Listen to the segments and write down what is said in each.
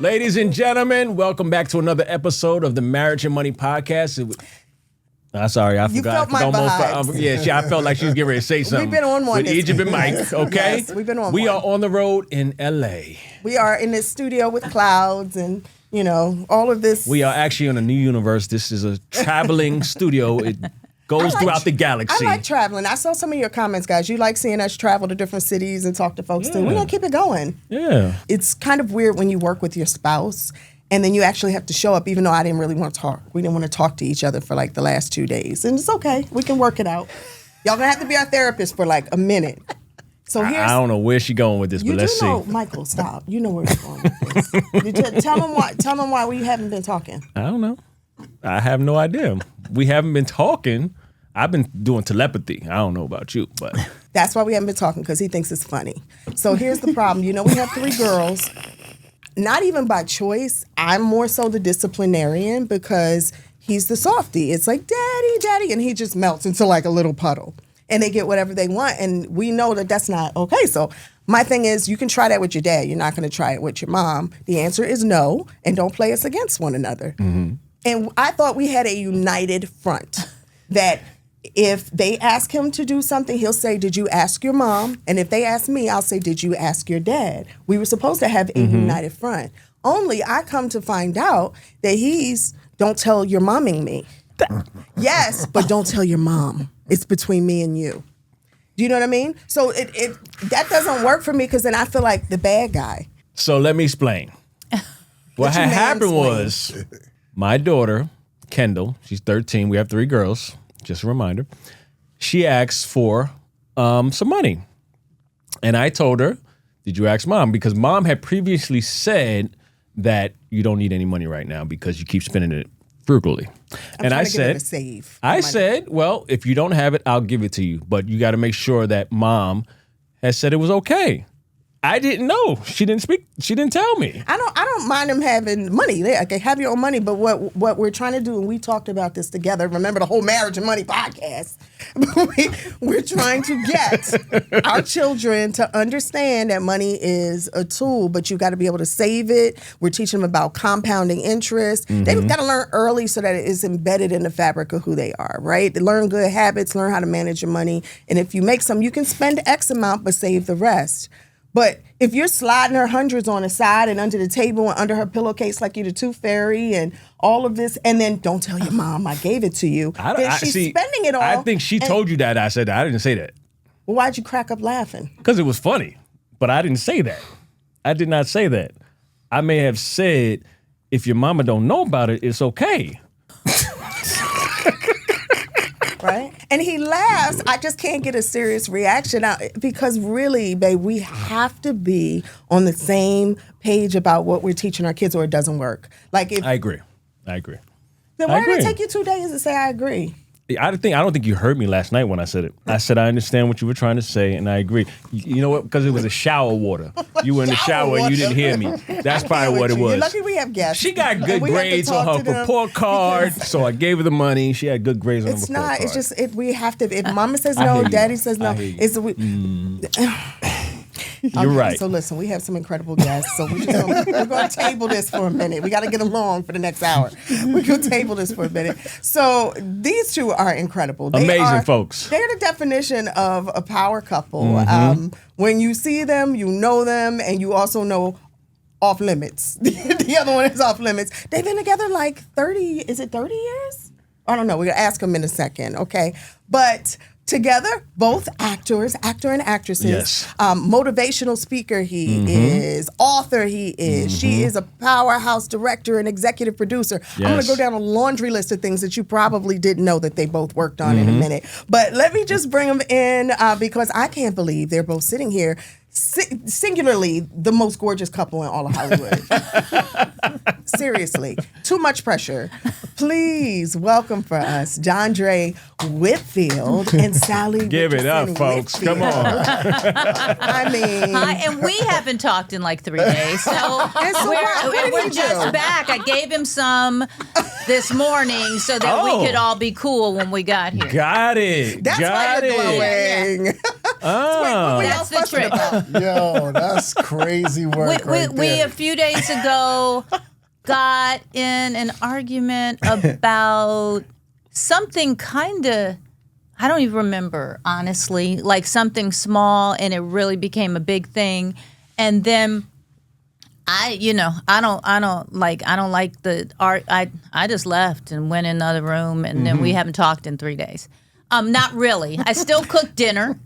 Ladies and gentlemen, welcome back to another episode of the Marriage and Money Podcast. Sorry, I forgot. I felt like she was getting ready to say something. We've been on one with Egypt and Mike, okay? Yes, we've been on We one. are on the road in L.A. We are in this studio with clouds and, you know, all of this. We are actually in a new universe. This is a traveling studio. It goes throughout the galaxy. I like traveling. I saw some of your comments, guys. You like seeing us travel to different cities and talk to folks, too. We're going to keep it going. Yeah. It's kind of weird when you work with your spouse and then you actually have to show up, even though I didn't really want to talk. We didn't want to talk to each other for like the last 2 days. And it's okay. We can work it out. Y'all going to have to be our therapist for like a minute. So here's, I don't know where she's going with this, but let's see. Michael, stop. You know where you're going with this. Tell them why we haven't been talking. I don't know. I have no idea. We haven't been talking. I've been doing telepathy. I don't know about you, but that's why we haven't been talking, because he thinks it's funny. So here's the problem. You know, we have 3 girls. Not even by choice. I'm more so the disciplinarian because he's the softie. It's like, daddy, daddy, and he just melts into like a little puddle. And they get whatever they want, and we know that that's not okay. So my thing is, you can try that with your dad. You're not going to try it with your mom. The answer is no, and don't play us against one another. Mm-hmm. And I thought we had a united front that if they ask him to do something, he'll say, did you ask your mom? And if they ask me, I'll say, did you ask your dad? We were supposed to have a united front. Only I come to find out that he's, don't tell your momming me. Yes, but don't tell your mom. It's between me and you. Do you know what I mean? So it that doesn't work for me, because then I feel like the bad guy. So let me explain. What had happened was my daughter, Kendall, she's 13. We have 3 girls. Just a reminder. She asked for some money. And I told her, did you ask mom? Because mom had previously said that you don't need any money right now because you keep spending it frugally. And I said, well, if you don't have it, I'll give it to you. But you got to make sure that mom has said it was okay. I didn't know. She didn't speak. She didn't tell me. I don't mind them having money. Okay, have your own money. But what we're trying to do, and we talked about this together. Remember the whole Marriage and Money podcast? We're trying to get our children to understand that money is a tool, but you got to be able to save it. We're teaching them about compounding interest. Mm-hmm. They've got to learn early so that it is embedded in the fabric of who they are, right? They learn good habits, learn how to manage your money. And if you make some, you can spend X amount, but save the rest. But if you're sliding her hundreds on the side and under the table and under her pillowcase like you're the Tooth Fairy and all of this, and then don't tell your mom I gave it to you, then she's spending it all. I think she told you that. I said that. I didn't say that. Well, why'd you crack up laughing? Because it was funny. But I didn't say that. I did not say that. I may have said, if your mama don't know about it, it's okay. Right? And he laughs. I just can't get a serious reaction out, because really, babe, we have to be on the same page about what we're teaching our kids, or it doesn't work. Like, if I agree. Then why did it take you 2 days to say I agree? I don't think you heard me last night when I said it. I said I understand what you were trying to say, and I agree. You know what? Because it was a shower water. You were in the shower and you didn't hear me. That's probably what it was. You're lucky we have guests. She got good grades on her report card, so I gave her the money. She had good grades on her report card. It's just we have to. If mama says no, daddy says no. You're right. So listen, we have some incredible guests. So we're going to table this for a minute. We got to get them long for the next hour. We're going to table this for a minute. So these 2 are incredible. Amazing folks. They're the definition of a power couple. Mm-hmm. When you see them, you know them, and you also know off limits. The other one is off limits. They've been together like 30. Is it 30 years? I don't know. We're going to ask them in a second. Okay. But together, both actor and actresses. Yes. Motivational speaker he is. Author he is. She is a powerhouse director and executive producer. Yes. I'm going to go down a laundry list of things that you probably didn't know that they both worked on in a minute. But let me just bring them in because I can't believe they're both sitting here. Singularly, the most gorgeous couple in all of Hollywood. Seriously, too much pressure. Please welcome for us Dondré Whitfield and Sallie. Give it up, folks. Whitfield. Come on. I mean, hi, and we haven't talked in like 3 days, so we're just back. I gave him some this morning so that we could all be cool when we got here. Got it. That's why you're glowing. That's the trick. Yo, that's crazy work We a few days ago got in an argument about something kind of, I don't even remember, honestly, like something small, and it really became a big thing. And then I don't like the art. I just left and went in another room, and then we haven't talked in 3 days. Not really. I still cook dinner.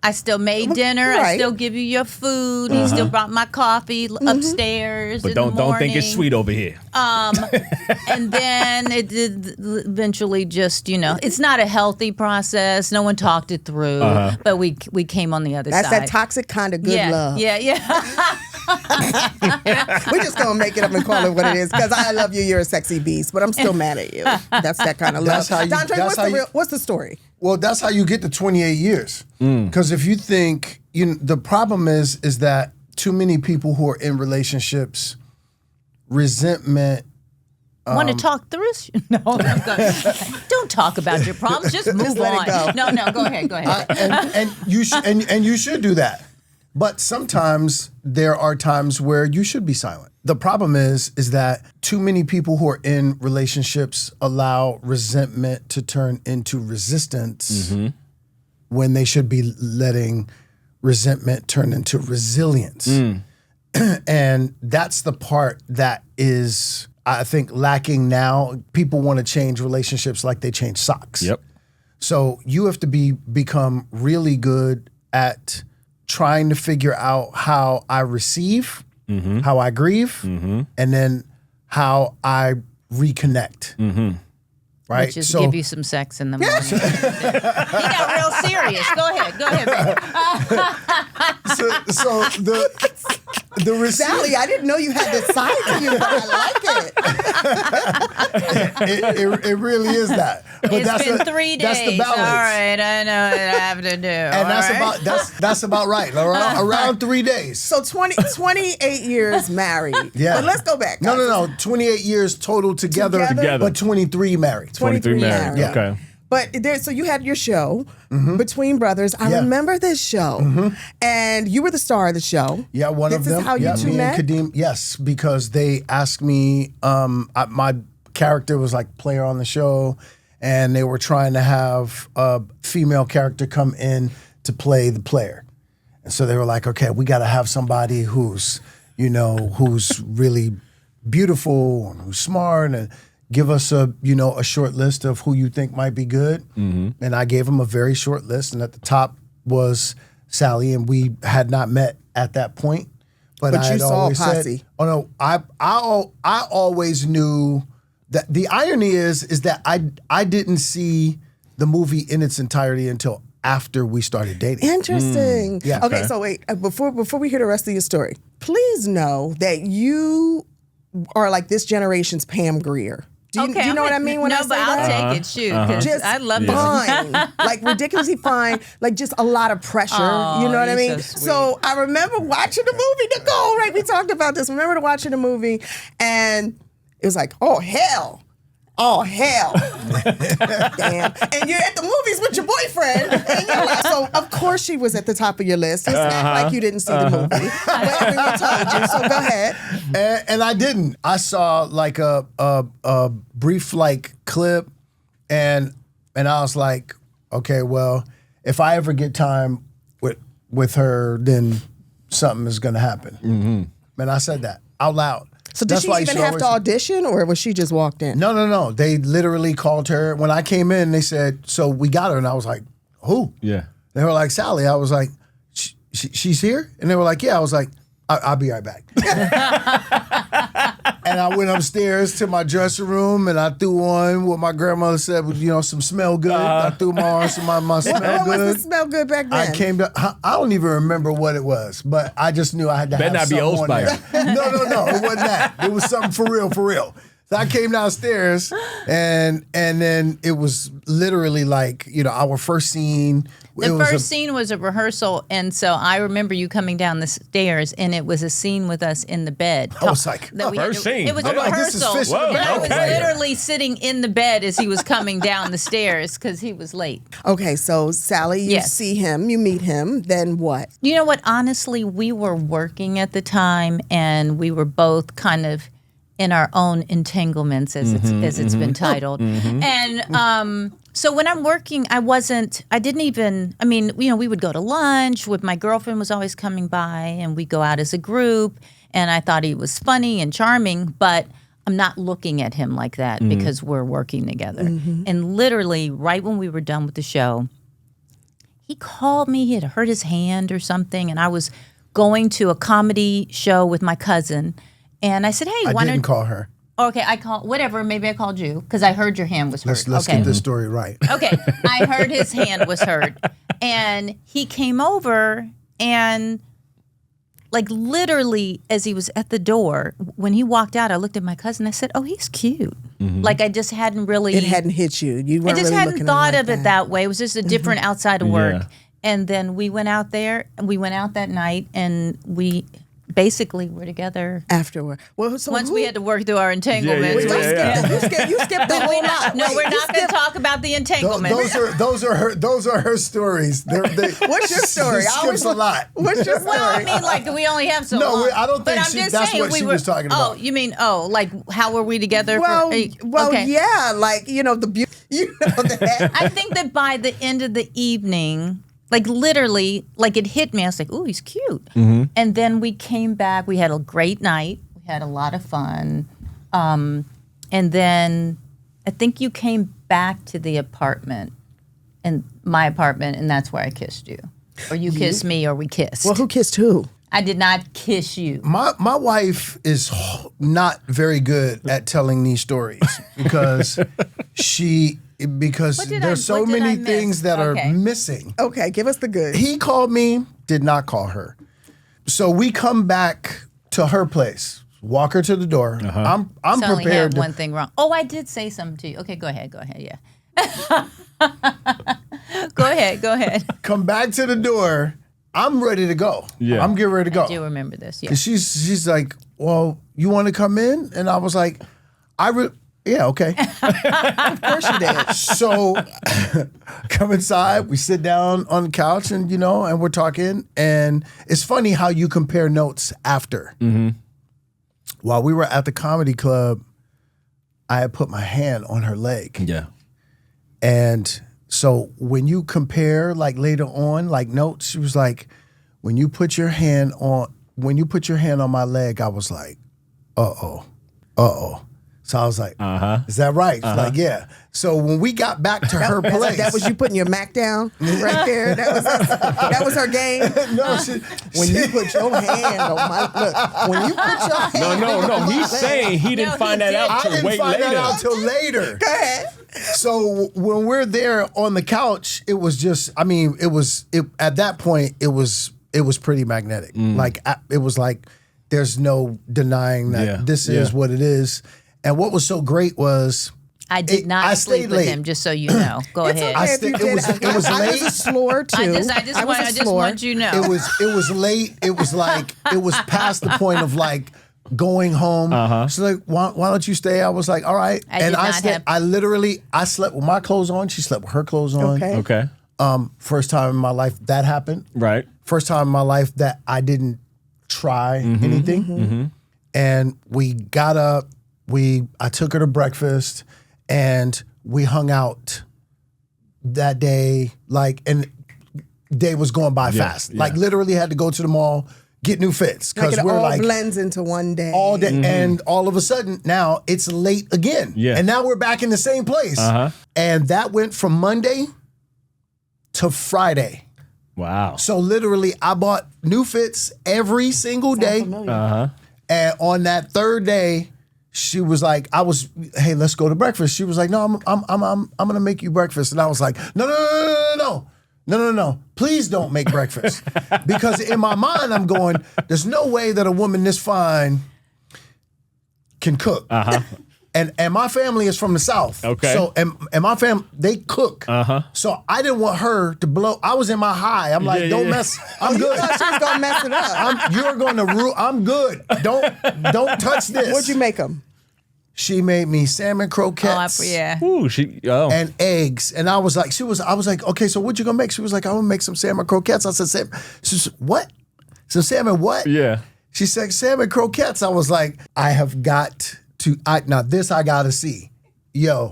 I still made dinner. Right. I still give you your food. He still brought my coffee upstairs. But don't think it's sweet over here. And then it did eventually just, it's not a healthy process. No one talked it through, but we came on the other side. That's that toxic kind of good love. Yeah. We're just gonna make it up and call it what it is because I love you. You're a sexy beast, but I'm still mad at you. That's that kind of love. Dondré, what's the story? Well, that's how you get to 28 years. Because if you think, the problem is that too many people who are in relationships, resentment. Want to talk through? No, don't talk about your problems. Just move let on. it go. No, go ahead. And you should do that. But sometimes there are times where you should be silent. The problem is that too many people who are in relationships allow resentment to turn into resistance when they should be letting resentment turn into resilience. And that's the part that is, I think, lacking now. People want to change relationships like they change socks. Yep. So you have to become really good at trying to figure out how I receive, how I grieve, and then how I reconnect. Right? Which is give you some sex in the morning. He got real serious. Go ahead, baby. So the Sallie, I didn't know you had this side to you, but I like it. It really is that. But it's been 3 days. That's the balance. All right, I know what I have to do. And that's about right. Around 3 days. So 28 years married. Yeah. But let's go back. No. 28 years total together. Together. But 23 married. 23 married. Yeah. Okay. But so you had your show, Between Brothers. I remember this show. And you were the star of the show. Yeah, one of them. This is how you two me met? and Kadeem, yes, because they asked me, my character was like player on the show, and they were trying to have a female character come in to play the player. And so they were like, okay, we got to have somebody who's really beautiful and who's smart, and give us a short list of who you think might be good. And I gave them a very short list, and at the top was Sallie, and we had not met at that point. But I you had saw always Posse. said, oh no, I always knew that the irony is that I didn't see the movie in its entirety until after we started dating. Interesting. Yeah. Okay, so wait, before we hear the rest of your story, please know that you are like this generation's Pam Grier. Do you know what I mean when I say but I'll that? take it, shoot, because Just I love fine, like ridiculously fine, like just a lot of pressure. You know what I mean? So I remember watching the movie, Nicole. Right, we talked about this. Remember watching the movie, and it was like, oh hell. Damn. And you're at the movies with your boyfriend. And you're like, so of course she was at the top of your list. Just act like you didn't see the movie. But everyone told you. So go ahead. And I didn't. I saw like a brief clip, and I was like, okay, well, if I ever get time with her, then something is gonna happen. And I said that out loud. So did she even have to audition, or was she just walked in? No. They literally called her. When I came in, they said, so we got her. And I was like, who? Yeah. They were like, Sallie. I was like, she's here? And they were like, yeah. I was like, I'll be right back. And I went upstairs to my dressing room, and I threw on what my grandmother said was, some smell good. I threw my on some my smell good. What was the smell good back then? I came to, I don't even remember what it was, but I just knew I had to have Better not be something Old on there. Spice. No, it wasn't that. It was something for real. So I came downstairs, and then it was literally like, our first scene. The first scene was a rehearsal, and so I remember you coming down the stairs, and it was a scene with us in the bed. I was like, first scene. It was a I'm like, this is rehearsal, fish in the and I barrel. was literally sitting in the bed as he was coming down the stairs because he was late. Okay, so Sallie, you Yes. see him, you meet him, then what? You know what? Honestly, we were working at the time, and we were both kind of in our own entanglements, as it's been titled. And so when I'm working, we would go to lunch. My girlfriend was always coming by, and we'd go out as a group. And I thought he was funny and charming, but I'm not looking at him like that because we're working together. And literally, right when we were done with the show, he called me. He had hurt his hand or something, and I was going to a comedy show with my cousin. And I said, "Hey, I didn't call her. Okay, I called whatever. Maybe I called you because I heard your hand was hurt. Let's okay. get this story right. Okay, I heard his hand was hurt, and he came over and, like, literally as he was at the door, when he walked out, I looked at my cousin. I said, "Oh, he's cute." Like I just hadn't really. It hadn't hit you. You I weren't just really hadn't looking thought at of it that way. It was just a different outside of work. Yeah. And then we went out there, and we went out that night, and we basically were together. afterward. Well, so Once who, we had to work through our entanglements. Yeah. you skipped the whole lot. No, Wait, we're you not going to skipped- talk about the entanglements. Those are her stories. What's your story? She skips a lot. What's your story? Well, I mean, like, we only have so No, long. I don't But think I'm she- just that's saying what we she were, was talking Oh, about. you mean, like, how were we together? well, okay. yeah, like the beauty. You know that. I think that by the end of the evening, like literally, like it hit me. I was like, "Ooh, he's cute." And then we came back. We had a great night. We had a lot of fun. And then I think you came back to the apartment, and my apartment, and that's where I kissed you, or you kissed me, or we kissed. Well, who kissed who? I did not kiss you. My wife is not very good at telling these stories because What did there's I- so what did I many miss? things that Okay. are missing. Okay, give us the good. He called me, did not call her. So we come back to her place, walk her to the door. I'm I only prepared had to one thing wrong. Oh, I did say something to you. Okay, go ahead. Yeah. Go ahead. come back to the door. I'm ready to go. Yeah. I'm getting ready to go. I do remember this. Yeah. And she's like, "Well, you want to come in?" And I was like, yeah, okay. Of course you did. So come inside, we sit down on the couch and we're talking. And it's funny how you compare notes after. While we were at the comedy club, I had put my hand on her leg. Yeah. And so when you compare, like later on, like notes, she was like, when you put your hand on my leg, I was like, uh-oh. So I was like, is that right? She's like, yeah. So when we got back to her place. That was you putting your Mac down right there. That was her game. No, When you put your hand on my look, when you put your hand No. He's saying he didn't find that out I till didn't way find later. that out till later. Go ahead. So when we're there on the couch, it was just, at that point, it was pretty magnetic. It was like, there's no denying that this is what it is. And what was so great was I did not I sleep stayed with late. him, just so you know. Go It's ahead. okay I if you it did. was- it was I late. was a slore too. I just want you to know. It was late. It was like it was past the point of like going home. She's like, why don't you stay? I was like, all right. I did not stayed. have- I slept with my clothes on. She slept with her clothes on. Okay. Okay. First time in my life that happened. Right. First time in my life that I didn't try anything. And we got up. I took her to breakfast, and we hung out that day. And day was going by fast. yeah. Like literally had to go to the mall, get new fits Like because it we're all like blends into one day. all day, and all of a sudden now it's late again. Yeah. And now we're back in the same place. And that went from Monday to Friday. Wow. So literally, I bought new fits every single day. And on that third day, she was like, "Hey, let's go to breakfast." She was like, "No, I'm gonna make you breakfast." And I was like, No. Please don't make breakfast. Because in my mind, I'm going, there's no way that a woman this fine can cook. And my family is from the South. Okay. So and my family, they cook. So I didn't want her to blow. I was in my high. I'm like, don't mess. I'm good. You thought she was gonna mess it up. You're going to rule. I'm good. Don't touch this. What'd you make them? She made me salmon croquettes. Ooh, And eggs. And I was like, okay, so what you gonna make? She was like, I'm gonna make some salmon croquettes. I said, she said, what? Some salmon what? Yeah. She said, salmon croquettes. I was like, I have got to, now this I gotta see. Yo.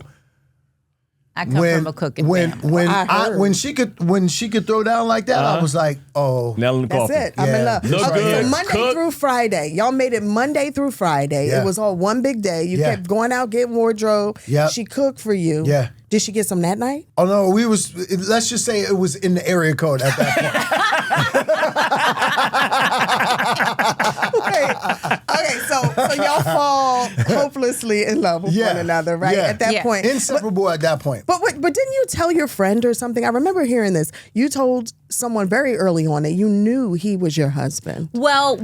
I come from a cooking family. When she could throw down like that, I was like, oh. Nail in the That's coffin. it. I'm in love. Look Okay, good. so Monday through Friday. Y'all made it Monday through Friday. Yeah. It was all one big day. You kept going out, getting wardrobe. Yeah. She cooked for you. Yeah. Did she get some that night? Oh no, let's just say it was in the area code at that point. Okay, so y'all fall hopelessly in love with one another, right? Yeah. At that point. Inseparable at that point. But didn't you tell your friend or something? I remember hearing this. You told someone very early on that you knew he was your husband. Well,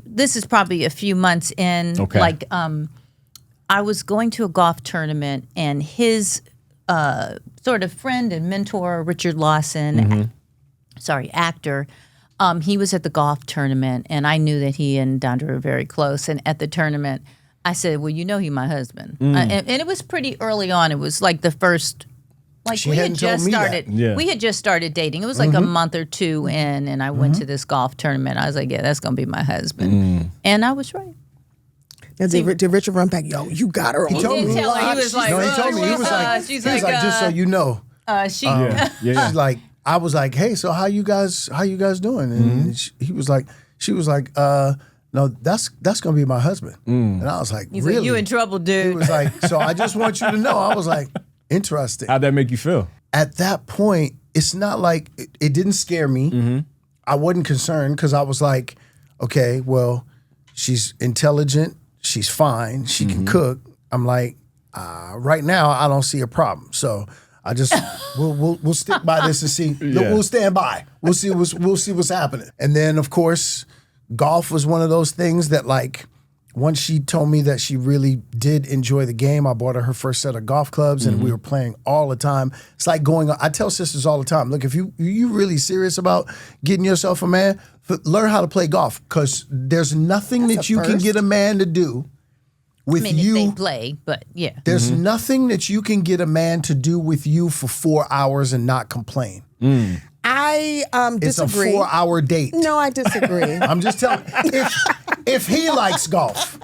this is probably a few months in, like, I was going to a golf tournament and his sort of friend and mentor, Richard Lawson, actor, he was at the golf tournament and I knew that he and Dondré were very close. And at the tournament, I said, well, you know he's my husband. And it was pretty early on. It was like the first, like we had just started. Yeah. We had just started dating. It was like a month or two in, and I went to this golf tournament. I was like, yeah, that's gonna be my husband, and I was right. Now, did Richard run back? Yo, you got her on. He told me. He was like, No, he told me. He was like, just so you know. She's like, I was like, hey, so how you guys doing? And she was like, no, that's gonna be my husband. And I was like, He's really? like, you in trouble, dude. He was like, so I just want you to know. I was like, interesting. How'd that make you feel? At that point, it's not like it didn't scare me. I wasn't concerned because I was like, okay, well, she's intelligent, she's fine, she can cook. I'm like, right now I don't see a problem. So I just we'll stick by this and see. We'll stand by. We'll see what's happening. And then of course, golf was one of those things that like. Once she told me that she really did enjoy the game, I bought her first set of golf clubs, and we were playing all the time. It's like going. I tell sisters all the time, look, if you really serious about getting yourself a man, learn how to play golf because there's nothing that you can get a man to do with you. If they play, but yeah. There's nothing that you can get a man to do with you for 4 hours and not complain. I disagree. It's a 4-hour date. No, I disagree. I'm just telling. If he likes golf,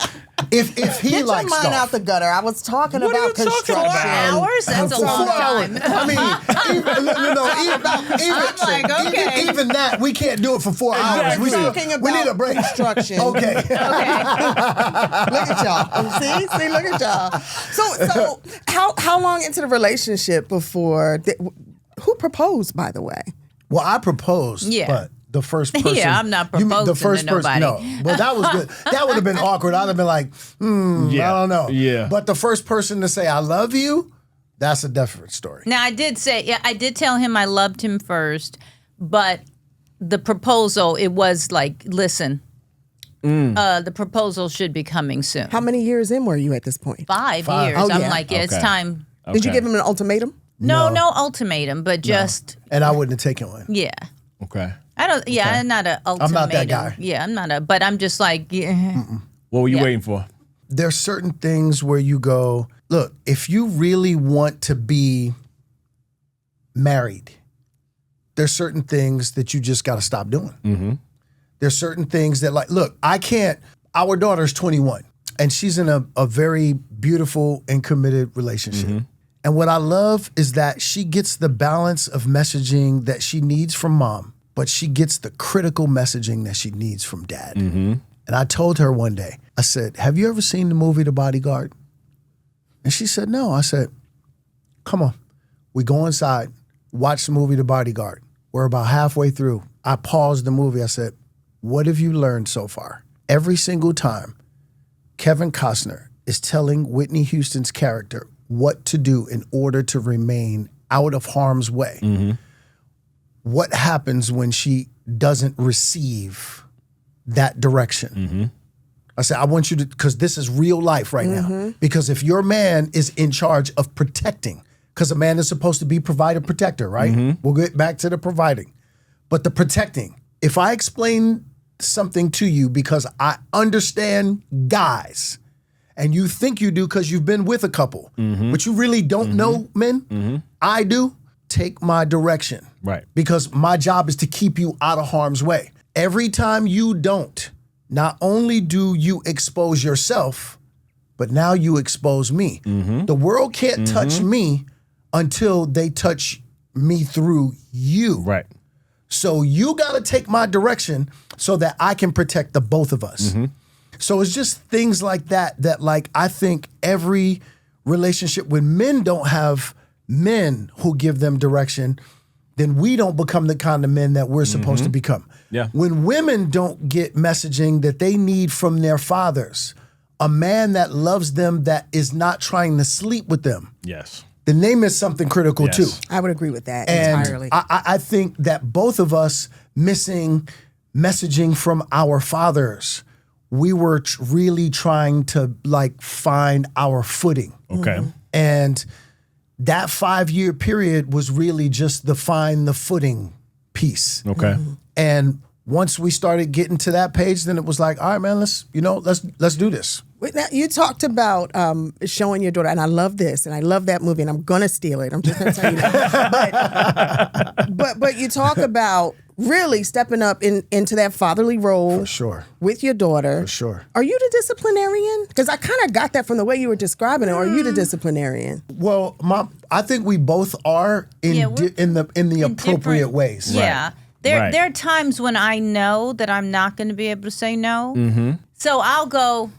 if he Get likes your mind golf, out the gutter. I was talking What are about you talking construction. about? 4 hours? That's a for long 4 hours. time. I mean, even that we can't do it for 4 hours. We're talking about we need a break. construction. Okay. Look at y'all. See, look at y'all. So how long into the relationship before? Who proposed, by the way? Well, I proposed. Yeah. But the first person. Yeah, I'm not You mean proposing the first to person. nobody. No, but that was good. That would have been awkward. I'd have been like, I don't know. Yeah. But the first person to say I love you, that's a different story. Now I did tell him I loved him first, but the proposal, it was like, listen, the proposal should be coming soon. How many years in were you at this point? 5 5. years. Oh, I'm yeah. like, yeah, it's Okay. time. Did you give him an ultimatum? No ultimatum, but just And I wouldn't have taken one. yeah. Okay. I don't. Yeah, I'm not a ultimatum. not that guy. Yeah, I'm not a. But I'm just like, yeah. What were you Yeah. waiting for? There's certain things where you go, look, if you really want to be married, there's certain things that you just got to stop doing. There's certain things that like, look, I can't, our daughter's 21 and she's in a very beautiful and committed relationship. And what I love is that she gets the balance of messaging that she needs from mom, but she gets the critical messaging that she needs from dad. And I told her one day, I said, have you ever seen the movie The Bodyguard? And she said, no. I said, come on. We go inside, watch the movie The Bodyguard. We're about halfway through. I paused the movie. I said, what have you learned so far? Every single time Kevin Costner is telling Whitney Houston's character what to do in order to remain out of harm's way. What happens when she doesn't receive that direction? I said, I want you to, because this is real life right now. Because if your man is in charge of protecting, because a man is supposed to be provider protector, right? We'll get back to the providing. But the protecting, if I explain something to you because I understand guys, and you think you do because you've been with a couple, but you really don't know men, I do, take my direction. Right. Because my job is to keep you out of harm's way. Every time you don't, not only do you expose yourself, but now you expose me. The world can't touch me until they touch me through you. Right. So you got to take my direction so that I can protect the both of us. So it's just things like that like I think every relationship when men don't have men who give them direction, then we don't become the kind of men that we're supposed to become. Yeah. When women don't get messaging that they need from their fathers, a man that loves them that is not trying to sleep with them, Yes. then they miss something critical Yes. too. I would agree with that And entirely. I think that both of us missing messaging from our fathers, we were really trying to like find our footing. Okay. And that 5-year period was really just the find the footing piece. Okay. And once we started getting to that page, then it was like, all right, man, let's do this. Wait, now, you talked about showing your daughter, and I love this, and I love that movie, and I'm gonna steal it. I'm just gonna tell you that. But you talk about really stepping up into that fatherly role For sure. with your daughter. For sure. Are you the disciplinarian? Because I kind of got that from the way you were describing it. Are you the disciplinarian? Well, I think we both are in the appropriate different- ways. Yeah. There Right. there are times when I know that I'm not going to be able to say no. So I'll go,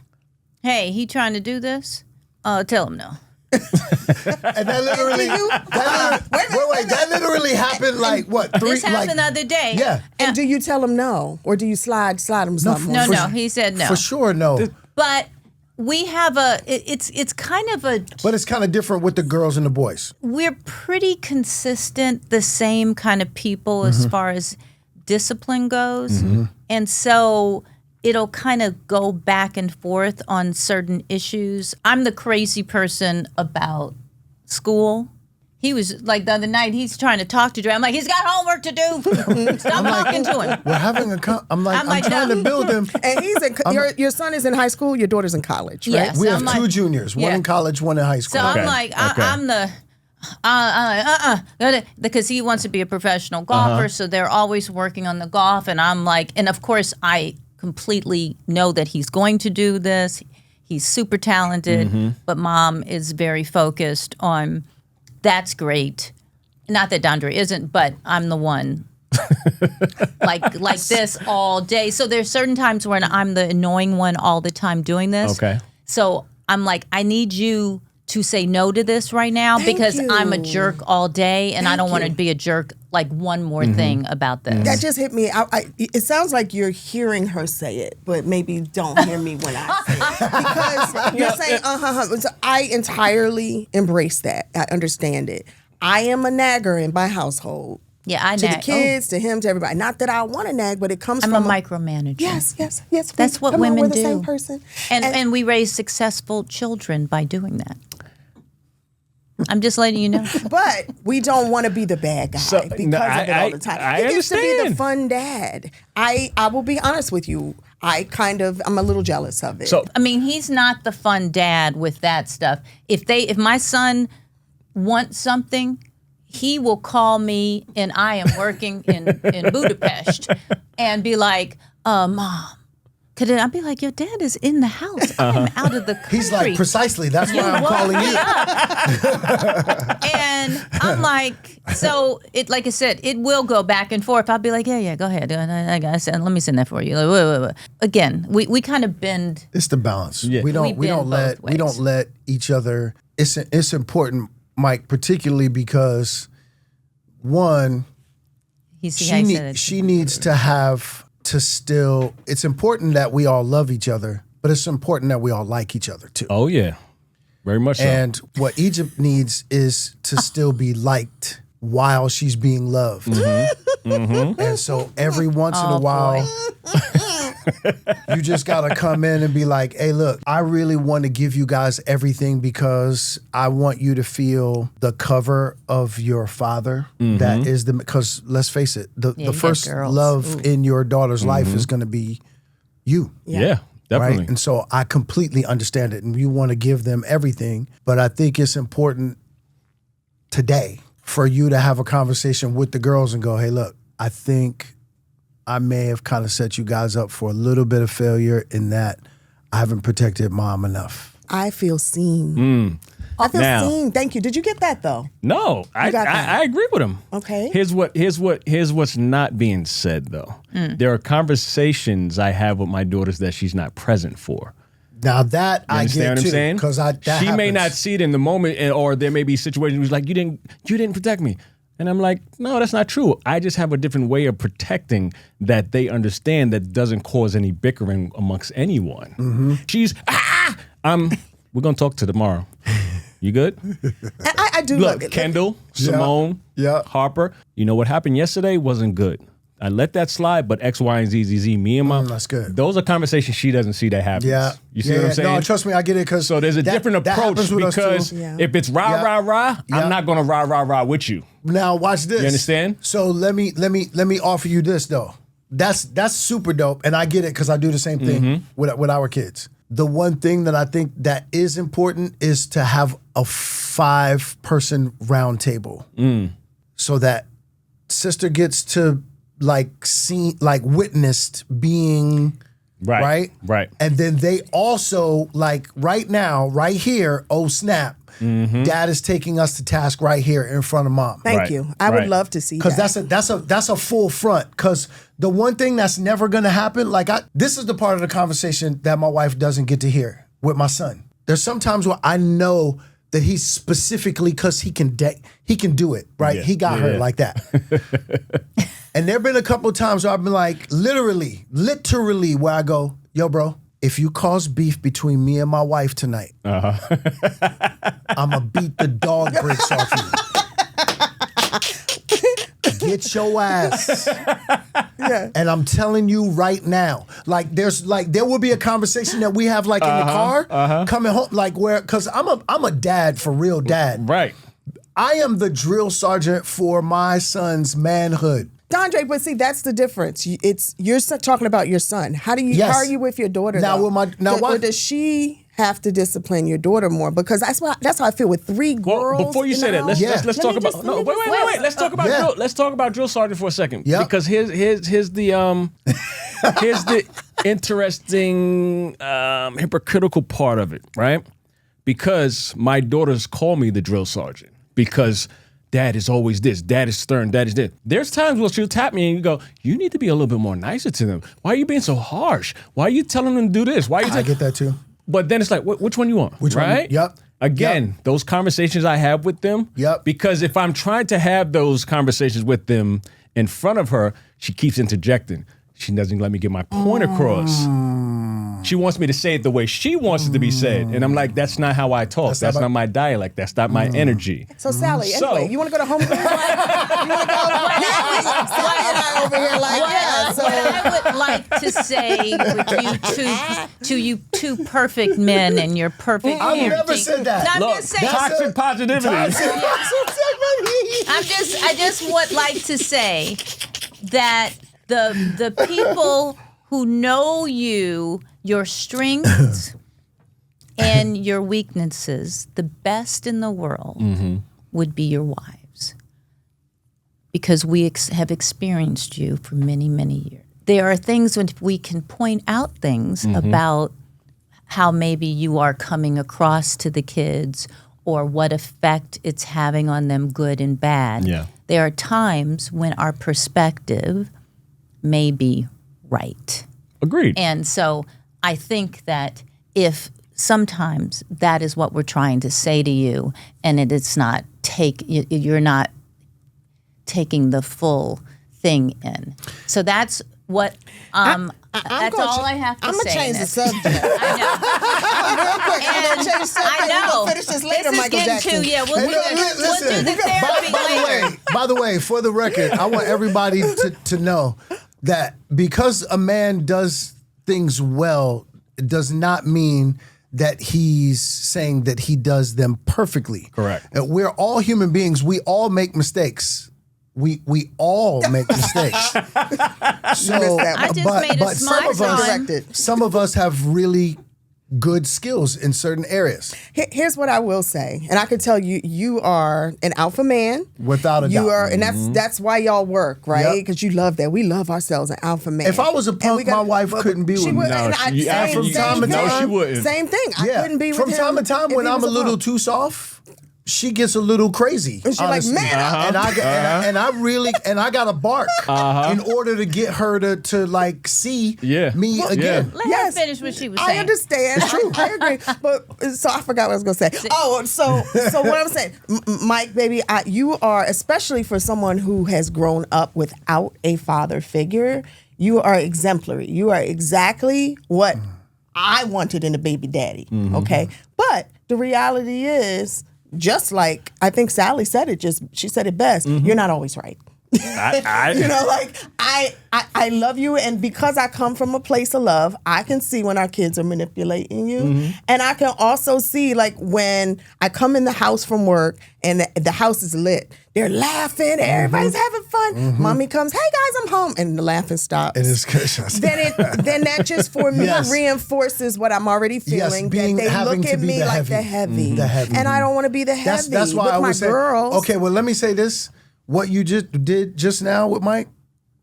hey, he trying to do this? Tell him no. And that literally, that literally happened like what? This happened the other day. Yeah. And do you tell him no, or do you slide him something? No, he said no. For sure, no. But we have it's kind of a, But it's kind of different with the girls and the boys. we're pretty consistent, the same kind of people as far as discipline goes. And so it'll kind of go back and forth on certain issues. I'm the crazy person about school. He was like the other night, he's trying to talk to Dre. I'm like, he's got homework to do. Stop talking to him. We're having I'm like, trying no. to build him. And he's your son is in high school. Your daughter's in college, right? Yes. We I'm have like- 2 juniors, one Yeah. in college, one in high school. So Okay. I'm like, Okay. I'm the, because he wants to be a professional golfer. So they're always working on the golf. And I'm like, and of course I completely know that he's going to do this. He's super talented, but mom is very focused on, that's great. Not that Dondré isn't, but I'm the one like this all day. So there's certain times when I'm the annoying one all the time doing this. Okay. So I'm like, I need you to say no to this right now because I'm a you. jerk all day and I don't want to you. be a jerk like one more thing about this. That just hit me. It sounds like you're hearing her say it, but maybe don't hear me when I say it. Because you're saying, So I entirely embrace that. I understand it. I am a nagger in my household. Yeah, I To nag. the kids, to him, to everybody. Not that I want to nag, but it comes I'm from a micromanager. Yes. That's what Come on, women we're the do. same person. And we raise successful children by doing that. I'm just letting you know. But we don't want to be the bad guy So, because no, of it all the time. I It gets to be the understand. fun dad. I will be honest with you. I'm a little jealous of it. So I mean, he's not the fun dad with that stuff. If my son wants something, he will call me and I am working in Budapest and be like, Mom, could I'll be like, your dad is in the house. I'm out of the country. He's like, precisely, that's why I'm woke calling me you. up. And I'm like, so it, like I said, it will go back and forth. I'll be like, yeah, go ahead. I got let me send that for you. Like, wait. Again, we kind of bend. It's the balance. Yeah. We don't bend both we don't ways. let each other. It's important, Mike, particularly because one, You see how I said it. she needs to have to still. It's important that we all love each other, but it's important that we all like each other too. oh yeah, very much so. And what Egypt needs is to still be liked while she's being loved. And so every once in a while, You just got to come in and be like, hey, look, I really want to give you guys everything because I want you to feel the cover of your father. That is because let's face it, the first love in your daughter's life is going to be you. Yeah, definitely. Right? And so I completely understand it. And you want to give them everything. But I think it's important today for you to have a conversation with the girls and go, hey, look, I think I may have kind of set you guys up for a little bit of failure in that I haven't protected mom enough. I feel seen. I feel seen. Thank you. Did you get that though? No, I agree with him. Okay. Here's what's not being said though. There are conversations I have with my daughters that she's not present for. Now that I get what I'm too, saying? because she may not see it in the moment, or there may be situations where she's like, you didn't protect me, and I'm like, no, that's not true. I just have a different way of protecting that they understand that doesn't cause any bickering amongst anyone. She's we're gonna talk to tomorrow. You good? I do love it. Kendall, Simone, Harper. You know what happened yesterday wasn't good. I let that slide, but X, Y, and Z, me and mom. That's good. Those are conversations she doesn't see that happens. Yeah. You see what I'm saying? No, trust me, I get it. Because so there's a different approach because if it's rah, I'm not going to rah with you. Now watch this. You understand? So let me offer you this though. That's super dope, and I get it because I do the same thing with our kids. The one thing that I think that is important is to have a 5-person round table, so that sister gets to witnessed being right, and then they also right now, right here. Oh snap! Dad is taking us to task right here in front of mom. Thank you. I would love to see that. Because that's a full front. Because the one thing that's never gonna happen, this is the part of the conversation that my wife doesn't get to hear with my son. There's sometimes where I know that he's specifically because he can do it, right? He got hurt like that. And there have been a couple of times where I've been like, literally, where I go, yo, bro, if you cause beef between me and my wife tonight, I'm going to beat the dog bricks off you. Get your ass. And I'm telling you right now, there will be a conversation that we have in the car coming home, because I'm a dad for real dad. Right. I am the drill sergeant for my son's manhood. Dondré, but see, that's the difference. You're talking about your son. How are you with your daughter? Or does she have to discipline your daughter more? Because that's how I feel with 3 girls. Before you say that, let's talk about. No, wait. Let's talk about drill. Let's talk about drill sergeant for a second. Because here's the here's the interesting hypocritical part of it, right? Because my daughters call me the drill sergeant because Dad is always this. Dad is stern. Dad is this. There's times where she'll tap me and you go, you need to be a little bit more nicer to them. Why are you being so harsh? Why are you telling them to do this? I get that too. But then it's like, which one you want? Which right? one? Yep. Again, those conversations I have with them. Yep. Because if I'm trying to have those conversations with them in front of her, she keeps interjecting. She doesn't let me get my point across. She wants me to say it the way she wants it to be said. And I'm like, that's not how I talk. That's not my dialect. That's not my energy. So, Sallie, anyway, you want to go to home? You want to go? Sallie and I over here What I would like to say with you two perfect men and your perfect parenting. I never said that. Look, toxic positivity. I just would like to say that the people who know you, your strengths and your weaknesses, the best in the world would be your wives. Because we have experienced you for many, many years. There are things when we can point out things about how maybe you are coming across to the kids or what effect it's having on them, good and bad. Yeah. There are times when our perspective may be right. Agreed. And so I think that if sometimes that is what we're trying to say to you and it's not you're not taking the full thing in. So that's what that's all I have to say. I'm gonna change the subject. I know. Real quick, I'm gonna change the subject. I know. We'll finish this later, is Michael getting Jackson. we'll do the therapy later. By the way, for the record, I want everybody to know that because a man does things well does not mean that he's saying that he does them perfectly. Correct. We're all human beings. We all make mistakes. We all make mistakes. So, I just made a smart some of us have really good skills in certain areas. Here's what I will say, and I can tell you, you are an alpha man. Without a doubt. You are, and that's why y'all work, right? Yep. Because you love that. We love ourselves an alpha man. If I was a punk, my wife couldn't be with me. No, she wouldn't. Same thing. I couldn't be with him. From time to time, when I'm a little too soft, she gets a little crazy. And she's like, man, and I got to bark in order to get her to like see me again. Let her finish what she was saying. I understand. I agree. But so I forgot what I was going to say. Oh, so what I'm saying, Mike, baby, you are, especially for someone who has grown up without a father figure, you are exemplary. You are exactly what I wanted in a baby daddy. Okay, but the reality is, just like I think Sallie said it, she said it best. You're not always right. You know, like I love you, and because I come from a place of love, I can see when our kids are manipulating you, and I can also see like when I come in the house from work and the house is lit, they're laughing, everybody's having fun. Mommy comes, hey guys, I'm home, and the laughing stops. It is good. Then that just for me reinforces what I'm already feeling. Yes, that they look at me like the heavy, and I don't want to be the heavy. That's why with I my was saying, girls. okay, well, let me say this. What you just did just now with Mike,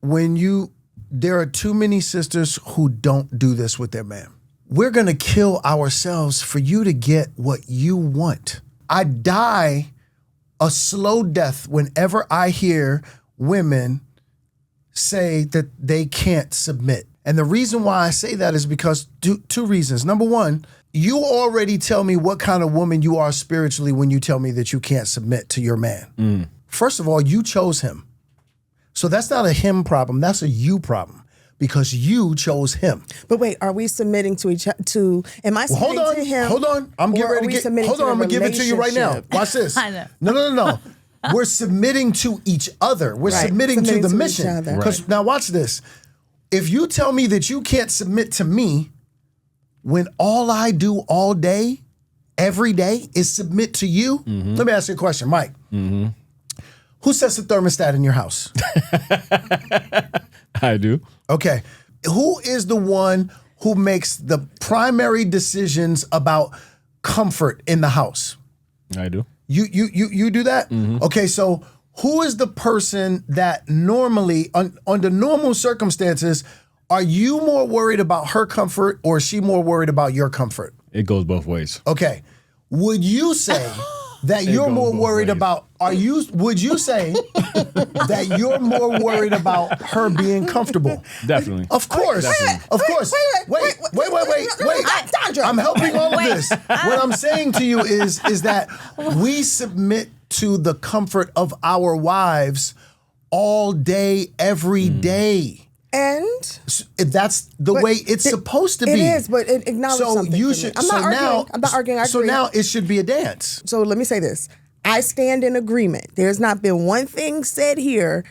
there are too many sisters who don't do this with their man. We're going to kill ourselves for you to get what you want. I die a slow death whenever I hear women say that they can't submit. And the reason why I say that is because two reasons. Number one, you already tell me what kind of woman you are spiritually when you tell me that you can't submit to your man. First of all, you chose him. So that's not a him problem. That's a you problem because you chose him. But wait, are we submitting to each other? Am I submitting to him? Hold on. I'm getting ready to get. Hold on. I'm going to give it to you right now. Watch this. I know. No. We're submitting to each other. We're submitting to the mission. Because now watch this. If you tell me that you can't submit to me when all I do all day, every day, is submit to you, let me ask you a question, Mike. Who sets the thermostat in your house? I do. Okay. Who is the one who makes the primary decisions about comfort in the house? I do. You do that? Okay, so who is the person that normally, under normal circumstances, are you more worried about her comfort or is she more worried about your comfort? It goes both ways. Okay. Would you say that you're more worried about, would you say that you're more worried about her being comfortable? Definitely. Of course. Of course. Wait. I'm helping all of this. What I'm saying to you is that we submit to the comfort of our wives all day, every day. And that's the way it's supposed to be. It is, but acknowledge something. You should. I'm not arguing. I agree. So now it should be a dance. So let me say this: I stand in agreement. There's not been one thing said here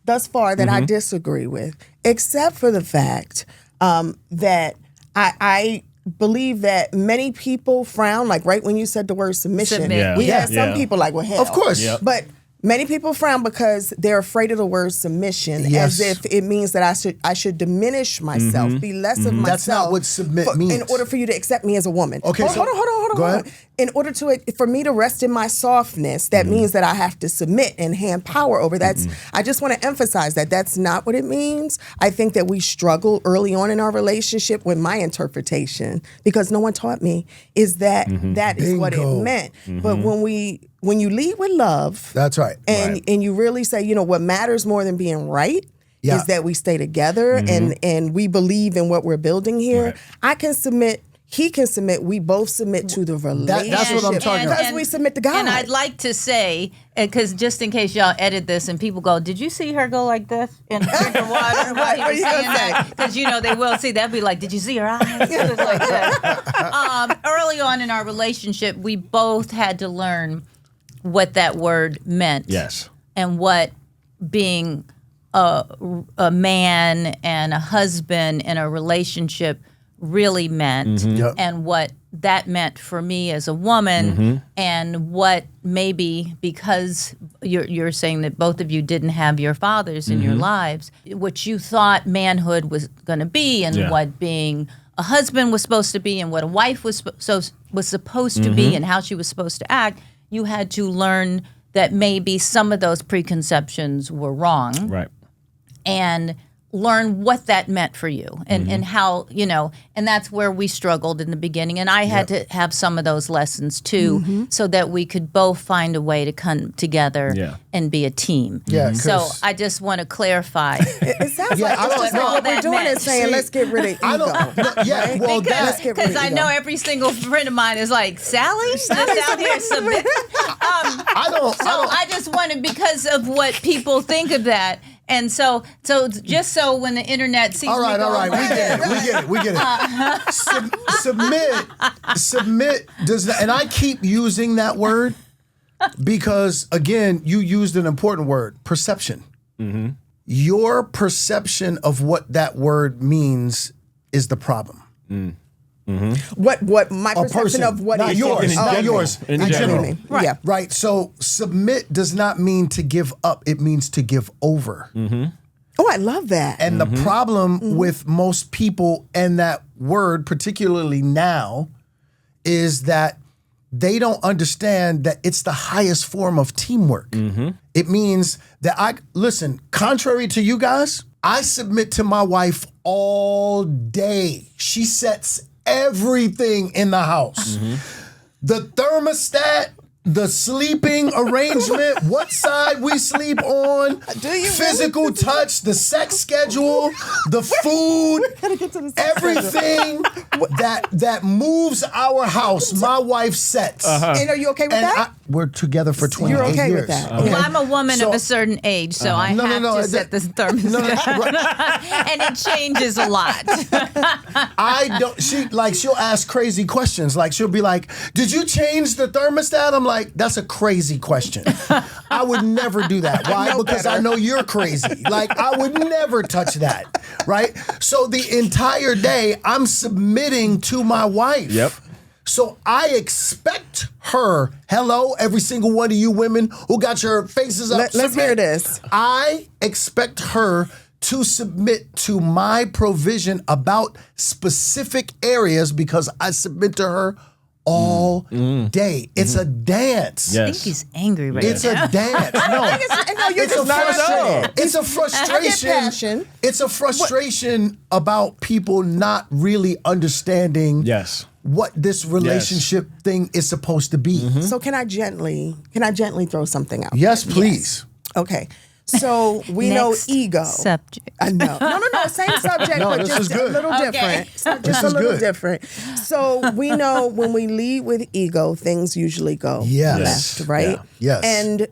thus far that I disagree with, except for the fact that I believe that many people frown, like right when you said the word submission. We had some people like, well, hell, of course, but. Many people frown because they're afraid of the word submission, as if it means that I should diminish myself, be less of myself. That's not what submit means. In order for you to accept me as a woman. Okay, hold on. Go ahead. In order for me to rest in my softness, that means that I have to submit and hand power over. I just want to emphasize that that's not what it means. I think that we struggle early on in our relationship with my interpretation because no one taught me is that that is what it meant. But when you lead with love, that's right, and you really say, you know, what matters more than being right is that we stay together and we believe in what we're building here. Right. I can submit. He can submit. We both submit to the relationship. That's what I'm talking about. Because we submit to God. And I'd like to say, because just in case y'all edit this and people go, did you see her go like this and drink her water while he was saying that? Because, you know, they will see. They'll be like, did you see her eyes? It was like that. Early on in our relationship, we both had to learn what that word meant. Yes. And what being a man and a husband in a relationship really meant Yep. and what that meant for me as a woman, and what maybe because you're saying that both of you didn't have your fathers in your lives, what you thought manhood was going to be, and what being a husband was supposed to be, and what a wife was supposed to be, and how she was supposed to act. You had to learn that maybe some of those preconceptions were wrong, Right. and learn what that meant for you, and how, and that's where we struggled in the beginning. And I had to have some of those lessons too, so that we could both find a way to come together and be a team. Yeah, So I just want to clarify. It sounds like I don't know. what we're that doing meant. is saying, let's get rid of ego. I don't. No, yeah. Well, Let's get rid Because of I ego. know every single friend of mine is like, Sallie, just out here submitting. I just wanted, because of what people think of that. And so just so when the internet sees all right. We get it. Submit does not, and I keep using that word because, again, you used an important word, perception. Your perception of what that word means is the problem. What my A perception person, of what not is yours, not yours. In I get what you general. mean. Right. Yeah. Right. So submit does not mean to give up. It means to give over. Oh, I love that. And the problem with most people and that word, particularly now, is that they don't understand that it's the highest form of teamwork. It means that listen, contrary to you guys, I submit to my wife all day. She sets everything in the house. The thermostat, the sleeping arrangement, what side we sleep on, physical touch, the sex schedule, the food, everything that moves our house, my wife sets. And are you okay with that? We're together for 28 You're okay years. with that? Well, I'm a woman So- of a certain age, so I No, have to set the thermostat. And it changes a lot. I don't. She'll ask crazy questions. Like she'll be like, "Did you change the thermostat?" I'm like, "That's a crazy question. I would never do that. Why? Because I know you're crazy. Like I would never touch that. Right? So the entire day I'm submitting to my wife. Yep. So I expect her. Hello, every single one of you women who got your faces up. Let's hear this. I expect her to submit to my provision about specific areas because I submit to her all day. It's a dance. I think he's angry right It's now. a dance. No, you're it's a just frustrated. It's a frustration. I get passion. It's a frustration about people not really understanding Yes. what this relationship thing is supposed to be. So can I gently throw something out? Yes, please. Okay. So we know Next ego. subject. I know. No. Same subject, No, but this just is a good. little Okay. different. Just This a is little good. different. So we know when we lead with ego, things usually go Yes. left, right? Yeah. Yes. And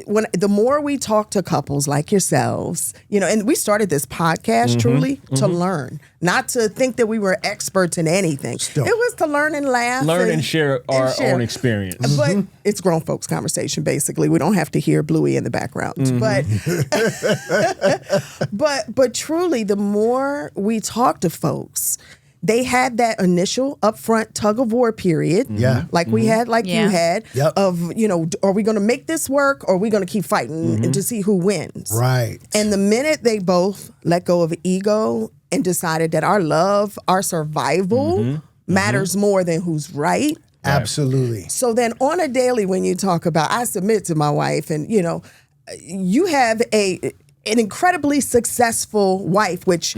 when the more we talk to couples like yourselves, and we started this podcast truly to learn, not to think that we were experts in anything. Still. It was to learn and laugh, Learn and share our share. own experience. But it's grown folks conversation, basically. We don't have to hear Bluey in the background. But truly, the more we talk to folks, they had that initial upfront tug of war period. Yeah. Like we had, like Yeah. you had, Yep. of, are we going to make this work or are we going to keep fighting to see who wins? Right. And the minute they both let go of ego and decided that our love, our survival matters more than who's right. Absolutely. So then on a daily, when you talk about, I submit to my wife and, you have an incredibly successful wife, which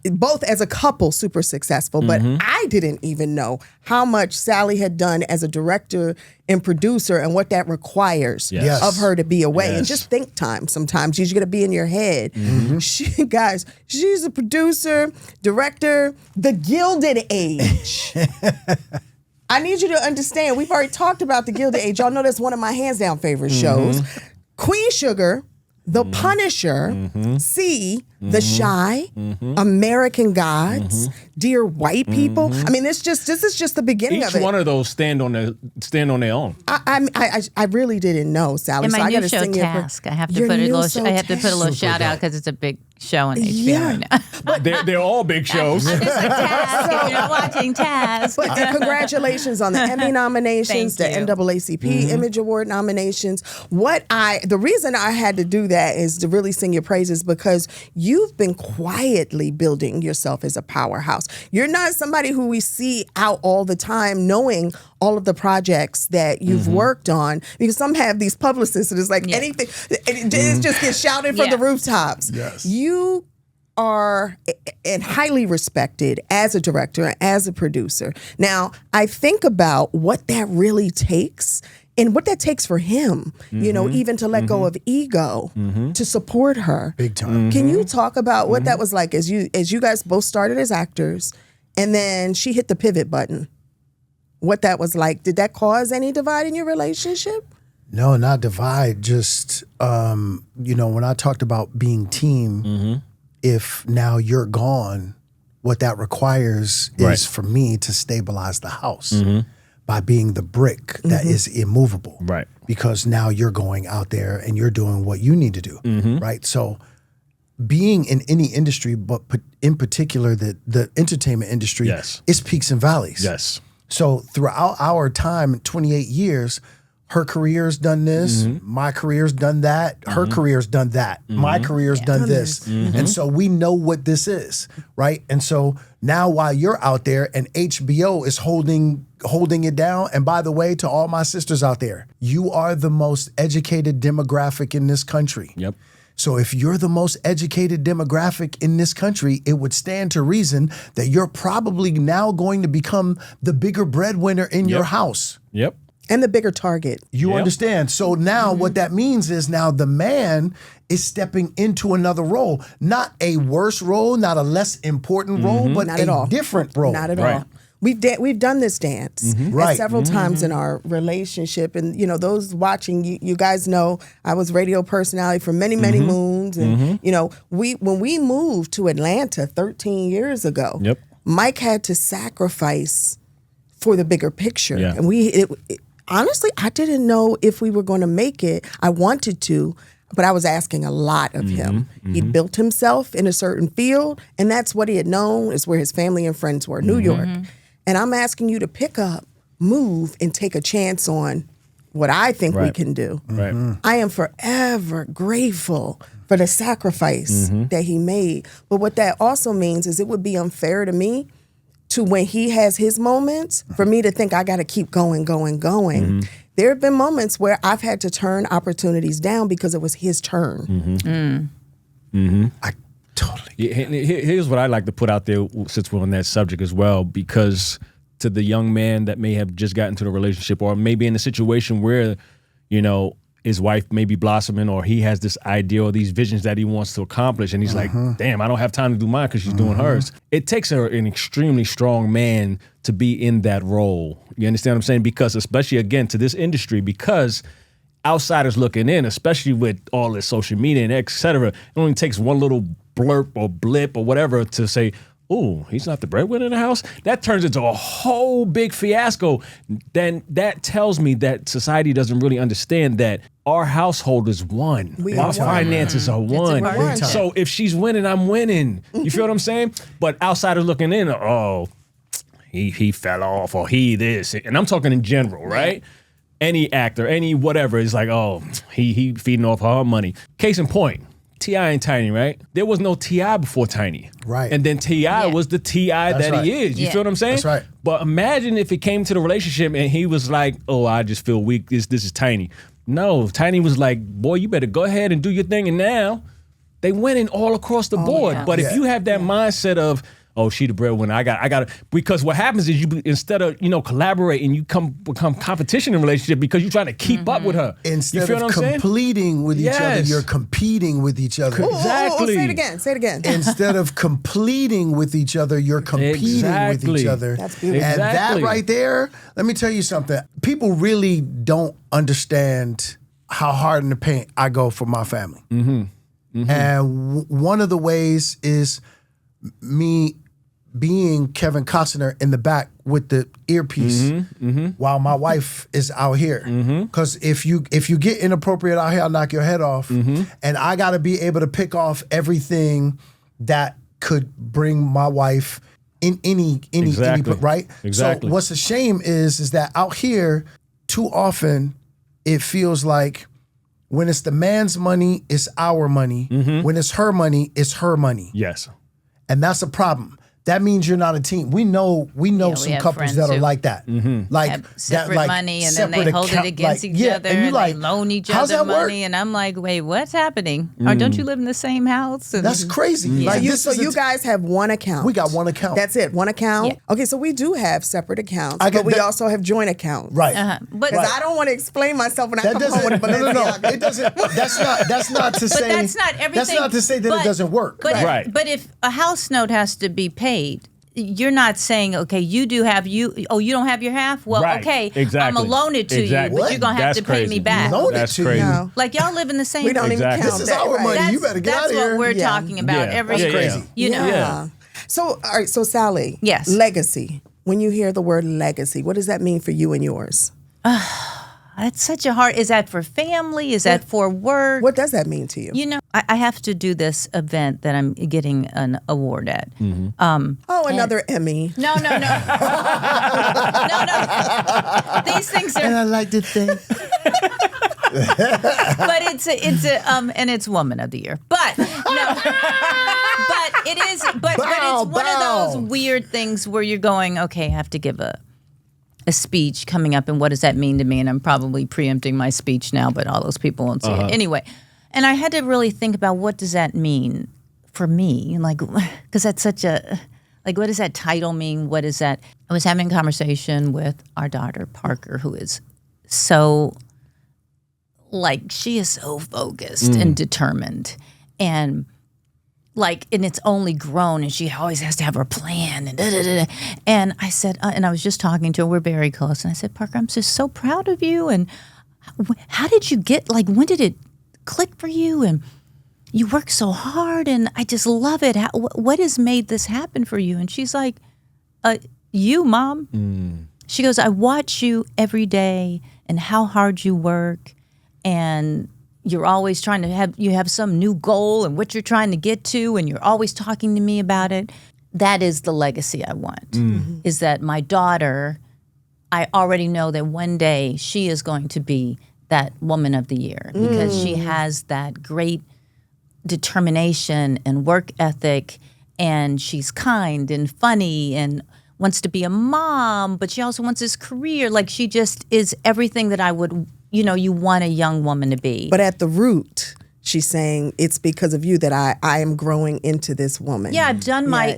both as a couple, super successful, but I didn't even know how much Sallie had done as a director and producer and what that requires Yes. of her to be away. And Yes. just think time sometimes. You're going to be in your head. Guys, she's a producer, director, the Gilded Age. I need you to understand, we've already talked about the Gilded Age. Y'all know that's one of my hands down favorite shows. Queen Sugar, The Punisher, See, The Shy, American Gods, Dear White People. I mean, this is just the beginning Each of it. one of those stand on their own. I really didn't know, Sallie. In so my I new gotta show sing Task, I have to Your put a new little. show I have to put a little Task. shout out because it's a big show on HBO Yeah. right now. They're all big shows. I'm just like Task. If you're watching Task, But congratulations on the Emmy nominations, the Thank you. NAACP Image Award nominations. The reason I had to do that is to really sing your praises because you've been quietly building yourself as a powerhouse. You're not somebody who we see out all the time knowing all of the projects that you've worked on, because some have these publicists and it's like anything, it just gets shouted from the rooftops. Yes. You are and highly respected as a director and as a producer. Now, I think about what that really takes and what that takes for him, you know, even to let go of ego to support her. Big time. Can you talk about what that was like as you guys both started as actors and then she hit the pivot button? What that was like? Did that cause any divide in your relationship? No, not divide. Just, when I talked about being team, if now you're gone, what that requires is for me to stabilize the house by being the brick that is immovable. Right. Because now you're going out there and you're doing what you need to do. Right. So being in any industry, but in particular the entertainment industry, is peaks and valleys. Yes. So throughout our time, 28 years, her career's done this, my career's done that, her career's done that, my career's done this. And so we know what this is, right? And so now while you're out there and HBO is holding it down, and by the way, to all my sisters out there, you are the most educated demographic in this country. Yep. So if you're the most educated demographic in this country, it would stand to reason that you're probably now going to become the bigger breadwinner in your house. Yep. And the bigger target. You understand? So now what that means is now the man is stepping into another role. Not a worse role, not a less important role, but Not at all. different role. Not at Right. all. We've done this dance Right. several times in our relationship, and those watching, you guys know I was radio personality for many moons, and when we moved to Atlanta 13 years ago, Mike had to sacrifice for the bigger picture, and honestly, I didn't know if we were going to make it. I wanted to, but I was asking a lot of him. He'd built himself in a certain field, and that's what he had known is where his family and friends were, New York. And I'm asking you to pick up, move, and take a chance on what I think we can do. Right. I am forever grateful for the sacrifice that he made. But what that also means is it would be unfair to me to when he has his moments, for me to think I got to keep going. There have been moments where I've had to turn opportunities down because it was his turn. I totally. Here's what I like to put out there since we're on that subject as well, because to the young man that may have just gotten to the relationship or maybe in a situation where, his wife may be blossoming or he has this idea or these visions that he wants to accomplish and he's like, damn, I don't have time to do mine because she's doing hers. It takes an extremely strong man to be in that role. You understand what I'm saying? Because especially, again, to this industry, because outsiders looking in, especially with all this social media and et cetera, it only takes one little blurb or blip or whatever to say, oh, he's not the breadwinner in the house. That turns into a whole big fiasco. Then that tells me that society doesn't really understand that our household is one. Our finances are one. one. So if she's winning, I'm winning. You feel what I'm saying? But outsiders looking in, he fell off or he this. And I'm talking in general, right? Any actor, any whatever is like, he feeding off her money. Case in point, T.I. ain't Tiny, right? There was no T.I. before Tiny. Right. And then T.I. was the T.I. that right. he is. You feel what I'm saying? That's right. But imagine if it came to the relationship and he was like, I just feel weak. This is Tiny. No, Tiny was like, boy, you better go ahead and do your thing. And now they winning all across the board. yeah. But if you have that mindset of, she the breadwinner, I got because what happens is you instead of collaborating, you become competition in a relationship because you're trying to keep up with her. Instead of completing with each other, you're competing with each other. Exactly. Say it again. Instead of completing with each other, you're competing with each other. That's beautiful. And that right there, let me tell you something. People really don't understand how hard in the paint I go for my family. And one of the ways is me being Kevin Costner in the back with the earpiece while my wife is out here. Because if you get inappropriate out here, I'll knock your head off. And I got to be able to pick off everything that could bring my wife in any right? Exactly. So what's a shame is that out here, too often, it feels like when it's the man's money, it's our money. When it's her money, it's her money. Yes. And that's a problem. That means you're not a team. We know we some have couples friends that are who like that. Like have separate that, like money, and then they hold it against each other, and you they loan each how's other that work? money, and I'm like, wait, what's happening? Or don't you live in the same house? And That's crazy. Like, So you guys have one account. we got one account. That's it, one account. Yeah. Okay, so we do have separate accounts, I get but we that- also have joint accounts. right. But Because I don't want to explain myself when I That come home with doesn't. a No. Balenciaga. It doesn't. That's not to say. But that's not everything. That's not to say that it doesn't work. But, Right. but if a house note has to be paid, you're not saying, okay, you don't have your half? Well, Right. okay, Exactly. I'm going to loan it to Exactly. you, but you're going to have That's to pay me crazy. back. Loan it That's to crazy. you. No. Like y'all live in the same We don't even Exactly. count This is that. our right. money. That's, You better get that's out of here. what we're Yeah. talking about Yeah. every That's crazy. you know. Yeah. So, all right, so Sallie. Yes. Legacy. When you hear the word legacy, what does that mean for you and yours? It's such a hard, is that for family? Is that for work? What does that mean to you? You know, I have to do this event that I'm getting an award at. Another Emmy. No. no. These things And are, I like to think. but it's and it's Woman of the Year. But no, but it is, but it's one of those weird things where you're going, okay, I have to give a speech coming up, and what does that mean to me? And I'm probably preempting my speech now, but all those people won't see it anyway. And I had to really think about, what does that mean for me? Like, because that's such a, like, what does that title mean? What is that? I was having a conversation with our daughter, Parker, who is so, like, she is so focused and determined. And and it's only grown, and she always has to have her plan, and da-da-da-da. And I said, and I was just talking to her, we're very close, and I said, Parker, I'm just so proud of you, and how did you get, like, when did it click for you, and you work so hard, and I just love it. What has made this happen for you? And she's like, you, Mom. She goes, I watch you every day, and how hard you work, and you're always trying to have some new goal and what you're trying to get to, and you're always talking to me about it. That is the legacy I want, is that my daughter, I already know that one day she is going to be that Woman of the Year, because she has that great determination and work ethic, and she's kind and funny and wants to be a mom, but she also wants this career. Like, she just is everything that I would, you want a young woman to be. But at the root, she's saying it's because of you that I am growing into this woman. Yeah, I've done my,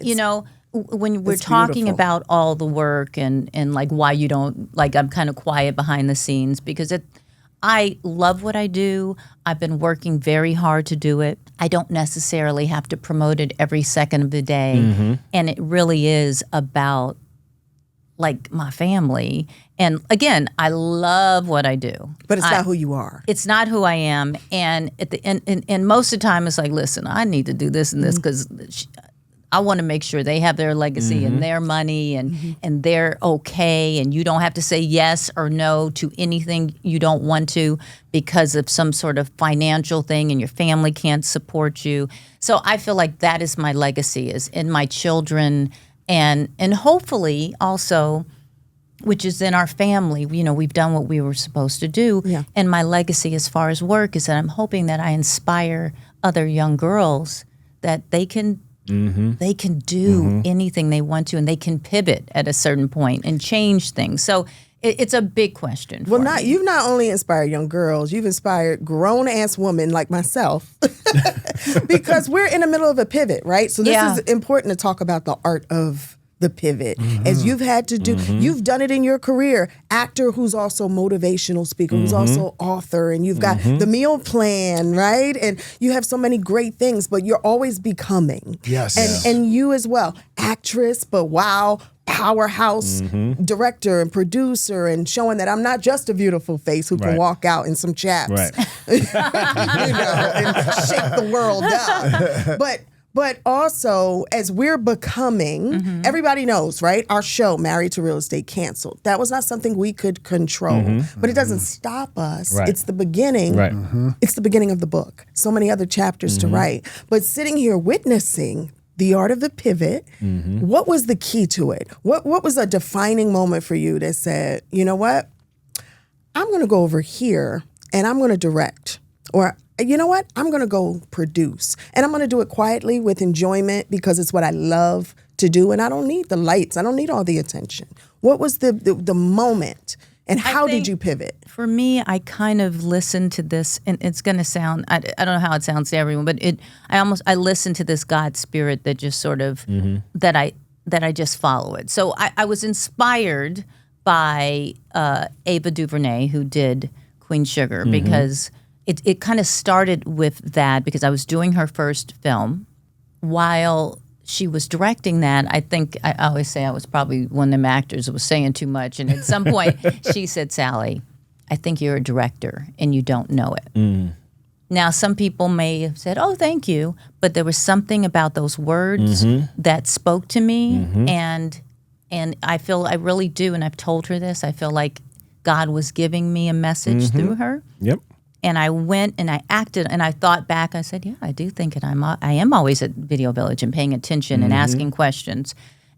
when we're talking beautiful. about all the work and like why you don't, like, I'm kind of quiet behind the scenes, because I love what I do. I've been working very hard to do it. I don't necessarily have to promote it every second of the day. And it really is about, like, my family. And again, I love what I do. But it's not who you are. It's not who I am. And at the end, and most of the time, it's like, listen, I need to do this and this, because I want to make sure they have their legacy and their money, and they're okay, and you don't have to say yes or no to anything you don't want to because of some sort of financial thing, and your family can't support you. So I feel like that is my legacy, is in my children, and hopefully also, which is in our family. We've done what we were supposed to do. Yeah. And my legacy as far as work is that I'm hoping that I inspire other young girls that they can do anything they want to, and they can pivot at a certain point and change things. So it's a big question. Well, for me. you've not only inspired young girls, you've inspired grown-ass women like myself, because we're in the middle of a pivot, right? So this is important to talk about the art of the pivot, as you've had to do. You've done it in your career. Actor who's also motivational speaker, who's also author, and you've got the meal plan, right? And you have so many great things, but you're always becoming. Yes. And you as well, actress, but wow, powerhouse director and producer, and showing that I'm not just a beautiful face who can walk out in some chaps, Right. and shake the world up. But also, as we're becoming, everybody knows, right? Our show, Married to Real Estate, canceled. That was not something we could control. But it doesn't stop us. Right. It's the beginning. Right. It's the beginning of the book. So many other chapters to write. But sitting here witnessing the art of the pivot, what was the key to it? What was a defining moment for you that said, you know what? I'm going to go over here and I'm going to direct. Or, you know what? I'm going to go produce. And I'm going to do it quietly with enjoyment because it's what I love to do. And I don't need the lights. I don't need all the attention. What was the moment? And how did you pivot? For me, I kind of listened to this, and it's going to sound, I don't know how it sounds to everyone, but I listened to this God spirit that just sort of, that I just follow it. So I was inspired by Ava DuVernay, who did Queen Sugar, because it kind of started with that, because I was doing her first film. While she was directing that, I think, I always say I was probably one of them actors that was saying too much. And at some point, she said, Sallie, I think you're a director and you don't know it. Now, some people may have said, oh, thank you. But there was something about those words that spoke to me. And I feel, I really do, and I've told her this, I feel like God was giving me a message through her. Yep. And I went and I acted, and I thought back. I said, "Yeah, I do think it. I am always at Video Village and paying attention and asking questions."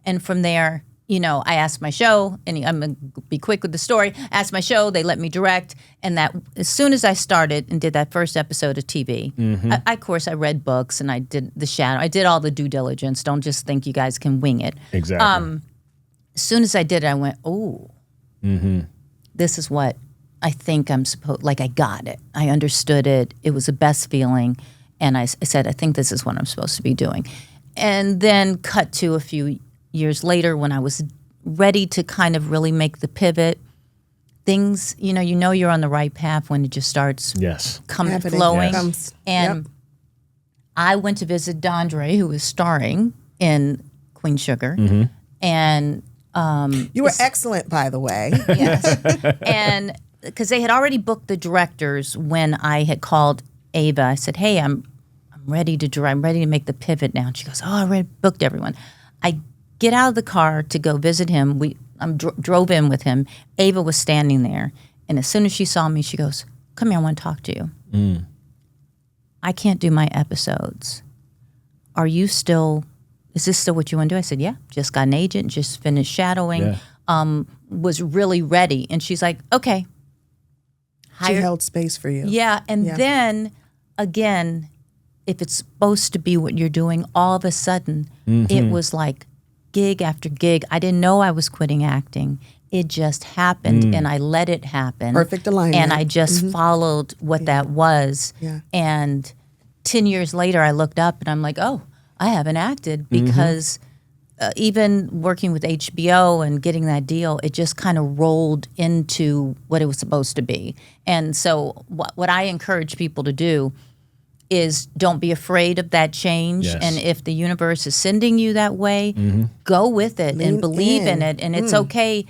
And from there, I asked my show, and I'm gonna be quick with the story. Asked my show, they let me direct, and that as soon as I started and did that first episode of TV, of course I read books and I did The Shadow. I did all the due diligence. Don't just think you guys can wing it. Exactly. As soon as I did it, I went, "Oh, this is what." I think I'm supposed, like I got it. I understood it. It was the best feeling. And I said, I think this is what I'm supposed to be doing. And then cut to a few years later when I was ready to kind of really make the pivot. Things, you know you're on the right path when it just starts coming, flowing. Yes. And I went to visit Dondré, who was starring in Queen Sugar. And you were excellent, by the way. Yes. And because they had already booked the directors when I had called Ava. I said, hey, I'm ready to direct. I'm ready to make the pivot now. And she goes, oh, I already booked everyone. I get out of the car to go visit him. I drove in with him. Ava was standing there. And as soon as she saw me, she goes, come here, I want to talk to you. I can't do my episodes. Is this still what you want to do? I said, yeah, just got an agent, just finished shadowing, was really ready. And she's like, okay. She held space for you. Yeah, and then, again, if it's supposed to be what you're doing, all of a sudden, it was like gig after gig. I didn't know I was quitting acting. It just happened, and I let it happen. Perfect alignment. And I just followed what that was. Yeah. And 10 years later, I looked up, and I'm like, oh, I haven't acted because even working with HBO and getting that deal, it just kind of rolled into what it was supposed to be. And so what I encourage people to do is don't be afraid of that change. Yes. And if the universe is sending you that way, go with it and believe in it. And it's okay.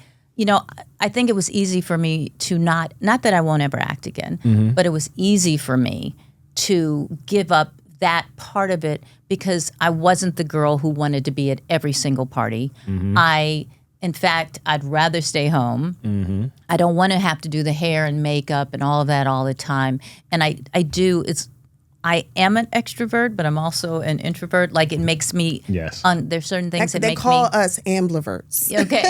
I think it was easy for me to not that I won't ever act again, but it was easy for me to give up that part of it because I wasn't the girl who wanted to be at every single party. In fact, I'd rather stay home. I don't want to have to do the hair and makeup and all of that all the time. And I am an extrovert, but I'm also an introvert. Like it makes me, there's certain things that make me. They call us ambiverts. Okay.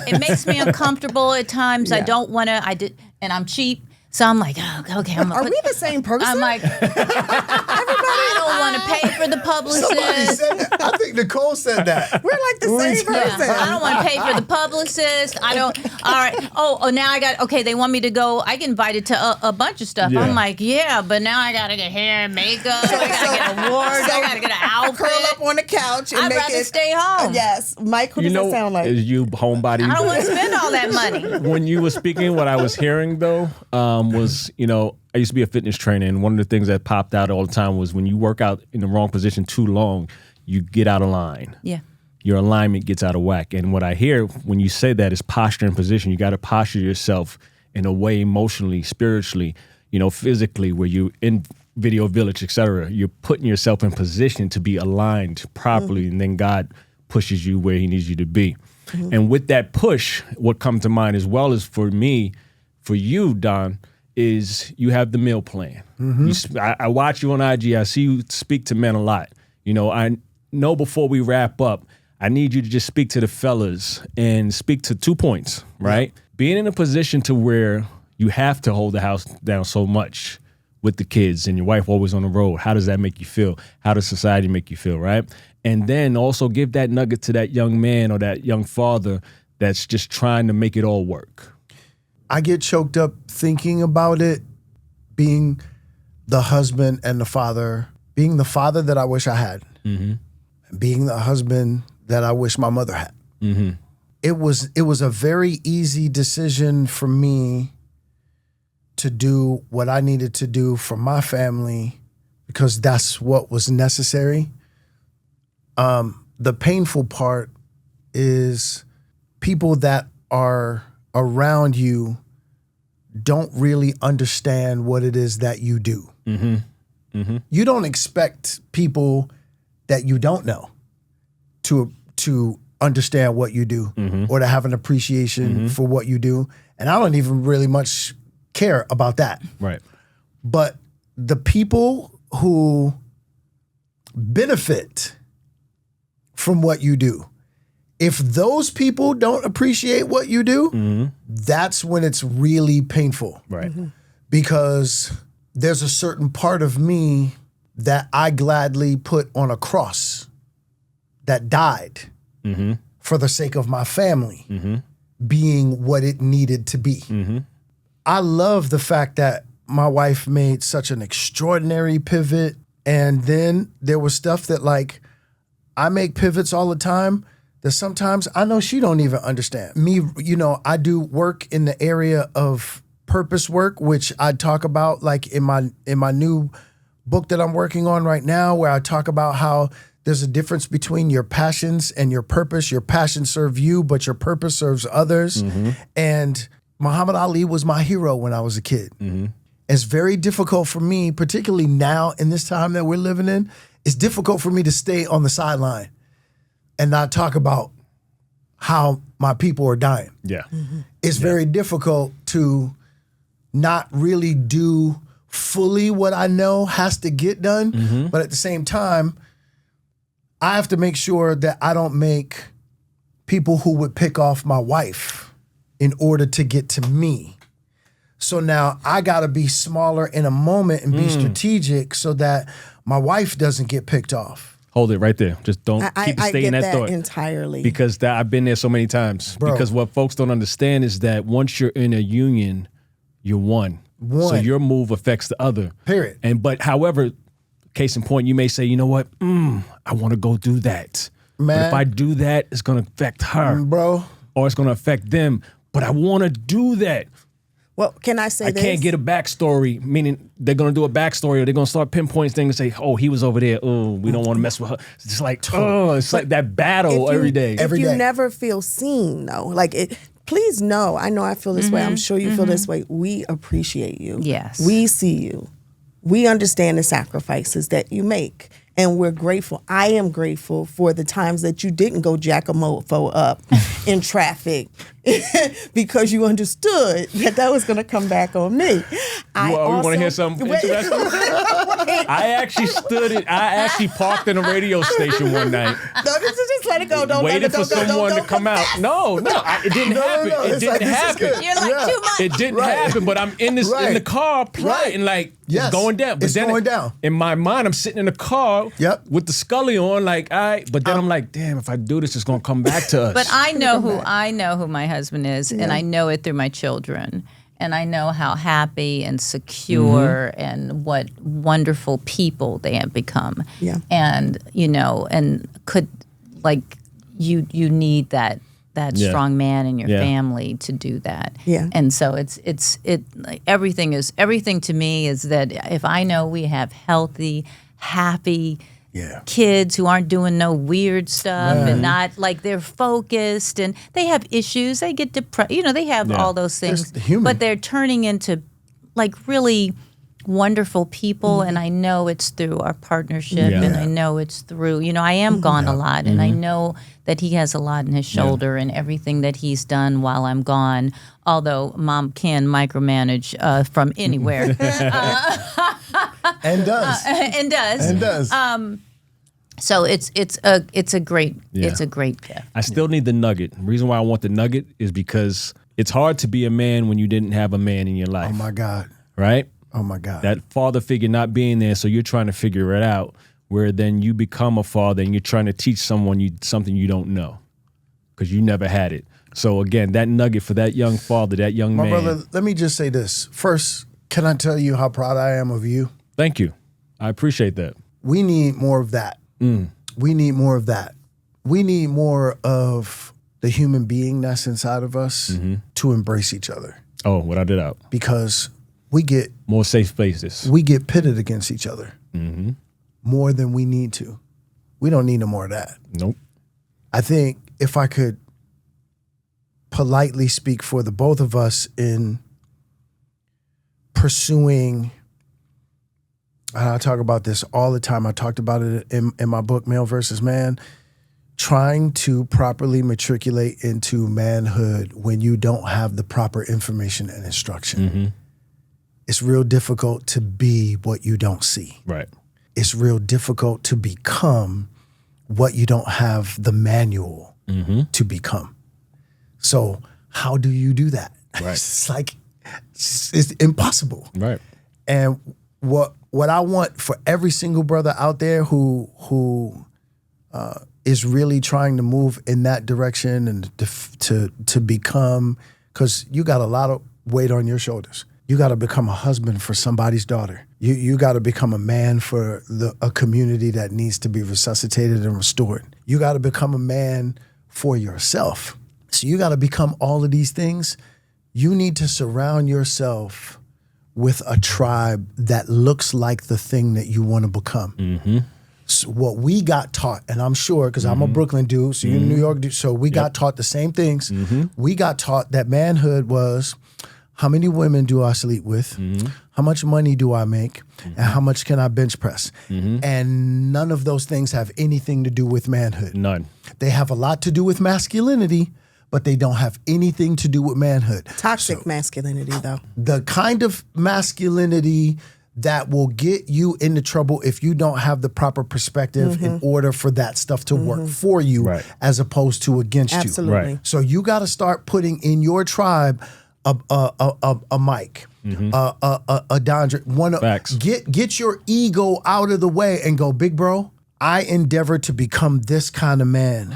It makes me uncomfortable at times. I don't want to, and I'm cheap. So I'm like, oh, okay. Are we the same person? I'm like, I don't want to pay for the publicist. Somebody said that. I think Nicole said that. We're like the same person. Yeah, I don't want to pay for the publicist. I don't. All right. Oh, now I got. Okay, they want me to go. I get invited to a bunch of stuff. Yeah. I'm like, yeah, but now I got to get hair and makeup. I got to get awards. I got to get an outfit. Curl up on the couch. And I'd rather stay home. Yes, Mike. Who does that sound like? Is you homebody? I don't want to spend all that money. When you were speaking, what I was hearing though was, I used to be a fitness trainer, and one of the things that popped out all the time was when you work out in the wrong position too long, you get out of line. Yeah. Your alignment gets out of whack. And what I hear when you say that is posture and position. You got to posture yourself in a way emotionally, spiritually, physically, where you Video Village, etc. You're putting yourself in position to be aligned properly, and then God pushes you where he needs you to be. And with that push, what comes to mind as well as for me, for you, Don, is you have the meal plan. I watch you on IG. I see you speak to men a lot. You know, I know before we wrap up, I need you to just speak to the fellas and speak to 2 points, right? Yeah. Being in a position to where you have to hold the house down so much with the kids and your wife always on the road. How does that make you feel? How does society make you feel, right? And then also give that nugget to that young man or that young father that's just trying to make it all work. I get choked up thinking about it, being the husband and the father, being the father that I wish I had, being the husband that I wish my mother had. It was a very easy decision for me to do what I needed to do for my family because that's what was necessary. The painful part is people that are around you don't really understand what it is that you do. You don't expect people that you don't know to understand what you do or to have an appreciation for what you do. And I don't even really much care about that. Right. But the people who benefit from what you do, if those people don't appreciate what you do, that's when it's really painful. Right. Because there's a certain part of me that I gladly put on a cross that died for the sake of my family being what it needed to be. I love the fact that my wife made such an extraordinary pivot. And then there was stuff that like, I make pivots all the time that sometimes I know she don't even understand. Me, you know, I do work in the area of purpose work, which I talk about like in my new book that I'm working on right now, where I talk about how there's a difference between your passions and your purpose. Your passion serves you, but your purpose serves others. And Muhammad Ali was my hero when I was a kid. It's very difficult for me, particularly now in this time that we're living in, it's difficult for me to stay on the sideline and not talk about how my people are dying. Yeah. It's very difficult to not really do fully what I know has to get done. But at the same time, I have to make sure that I don't make people who would pick off my wife in order to get to me. So now I got to be smaller in a moment and be strategic so that my wife doesn't get picked off. Hold it right there. Just don't keep staying that thought. Entirely. Because I've been there so many times. Bro. Because what folks don't understand is that once you're in a union, you're one. So your move affects the other. Period. But however, case in point, you may say, you know what? I want to go do that. Man. But if I do that, it's going to affect her. Bro. Or it's going to affect them. But I want to do that. Well, can I say this? I can't get a backstory, meaning they're going to do a backstory or they're going to start pinpointing things and say, oh, he was over there. Oh, we don't want to mess with her. It's just like, it's like that battle every day. If you never feel seen, though, please know, I know I feel this way. I'm sure you feel this way. We appreciate you. Yes. We see you. We understand the sacrifices that you make. And we're grateful. I am grateful for the times that you didn't go jack a mofo up in traffic because you understood that was going to come back on me. You want to hear something interesting? I actually parked in a radio station one night. No, just let it go. Don't waited for someone to come out. No, it didn't happen. It didn't happen. You're like, too much. It didn't happen, but I'm in the car plotting it's going down. But it's going down. In my mind, I'm sitting in the car with the Scully on, like, all right. But then I'm like, damn, if I do this, it's going to come back to us. But I know who my husband is, and I know it through my children. And I know how happy and secure and what wonderful people they have become. Yeah. And, and could, you need that strong man in your family to do that. Yeah. And so everything to me is that if I know we have healthy, happy kids who aren't doing no weird stuff and not they're focused and they have issues, they get depressed, they have all those things, but they're turning into really wonderful people, and I know it's through our partnership, Yeah. and I know it's through, I am gone a lot, and I know that he has a lot in his shoulder and everything that he's done while I'm gone, although Mom can micromanage from anywhere. And does. And does. And does. So it's a great gift. I still need the nugget. The reason why I want the nugget is because it's hard to be a man when you didn't have a man in your life. Oh my God. Right? Oh my God. That father figure not being there, so you're trying to figure it out, where then you become a father and you're trying to teach someone something you don't know because you never had it. So again, that nugget for that young father, that young man. My brother, let me just say this. First, can I tell you how proud I am of you? Thank you. I appreciate that. We need more of that. We need more of that. We need more of the human being that's inside of us to embrace each other. Oh, without a doubt. Because we get More safe spaces. we get pitted against each other more than we need to. We don't need no more of that. Nope. I think if I could politely speak for the both of us in pursuing, and I talk about this all the time. I talked about it in my book, Male versus Man, trying to properly matriculate into manhood when you don't have the proper information and instruction. It's real difficult to be what you don't see. Right. It's real difficult to become what you don't have the manual to become. So how do you do that? Right. It's like, it's impossible. Right. And what I want for every single brother out there who is really trying to move in that direction and to become, because you got a lot of weight on your shoulders. You got to become a husband for somebody's daughter. You got to become a man for a community that needs to be resuscitated and restored. You got to become a man for yourself. So you got to become all of these things. You need to surround yourself with a tribe that looks like the thing that you want to become. So what we got taught, and I'm sure, because I'm a Brooklyn dude, so you're a New York dude, so we got taught the same things. We got taught that manhood was, how many women do I sleep with? How much money do I make? And how much can I bench press? And none of those things have anything to do with manhood. None. They have a lot to do with masculinity, but they don't have anything to do with manhood. Toxic masculinity, though. The kind of masculinity that will get you into trouble if you don't have the proper perspective in order for that stuff to work for you, Right. as opposed to against you. Absolutely. Right. So you got to start putting in your tribe a Mike, a Dondré. Facts. Get your ego out of the way and go, big bro, I endeavor to become this kind of man.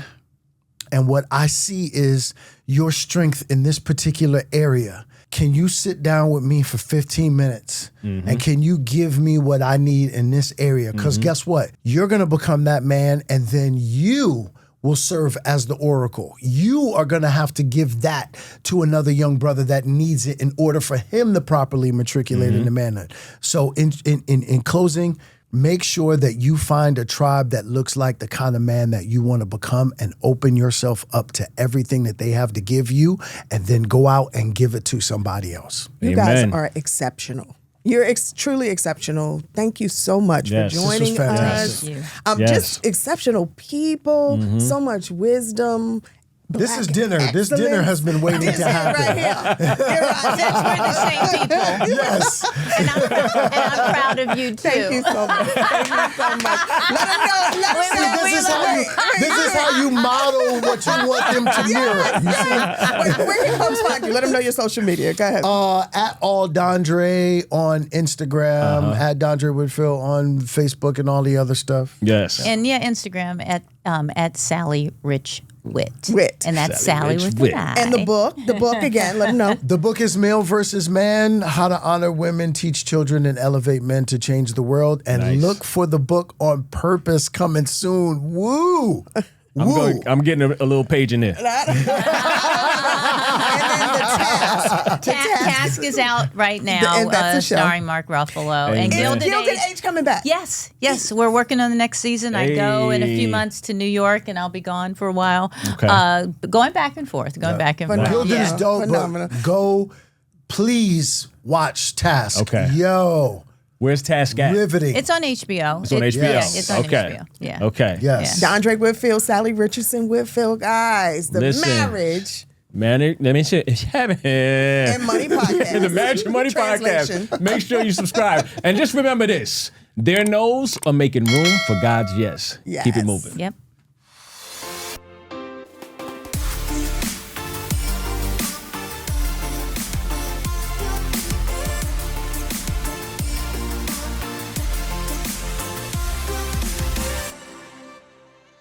And what I see is your strength in this particular area. Can you sit down with me for 15 minutes? And can you give me what I need in this area? Because guess what? You're going to become that man, and then you will serve as the oracle. You are going to have to give that to another young brother that needs it in order for him to properly matriculate into manhood. So in closing, make sure that you find a tribe that looks like the kind of man that you want to become, and open yourself up to everything that they have to give you, and then go out and give it to somebody else. You Amen. guys are exceptional. You're truly exceptional. Thank you so much Yes. for This was joining us. fantastic. Thank you. Yes. Just exceptional people, so much wisdom. This is Black dinner. This dinner excellence. has been waiting This to is happen. right here. You're right. Since we're the same people. Yes. And I'm proud of you, too. Thank you so much. Thank you so much. Let them know. Let them Wait, know. This is how you model what you want them to mirror. You see? Where can folks find you? Let them know your social media. Go ahead. At all Dondré on Instagram, at Dondré Whitfield on Facebook, and all the other stuff. Yes. And Instagram at Sallie Rich Wit. Wit. And that's Sallie Sallie Rich with Wit. an I. And the book again. Let them know. The book is Male versus Man: How to Honor Women, Teach Children, and Elevate Men to Change the World. And Nice. look for the book On Purpose coming soon. Woo! Woo! I'm getting a little page in there. And then the task. Task is out right now, And that's the show. starring Mark Ruffalo. Amen. And Is Gilded Gilded Age. Age coming back. Yes, we're working on the next season. I go in a few Hey. months to New York, and I'll be gone for a while. Okay. Going back and forth, back and forth. Gilded is Yeah, dope, phenomenal. but go, please watch Task. Okay. Yo, Where's Task at? Riveting. It's on HBO. It's on HBO. Yeah, it's on Okay. HBO. Yeah. Okay. Yes. Dondré Whitfield, Salli, Richardson-Whitfield, guys. The Listen. marriage Man, let me say, and money podcast. the Marriage and Money Translation. Podcast. Make sure you subscribe. And just remember this. Their no's are making room for God's yes. Yes. Keep it moving. Yep.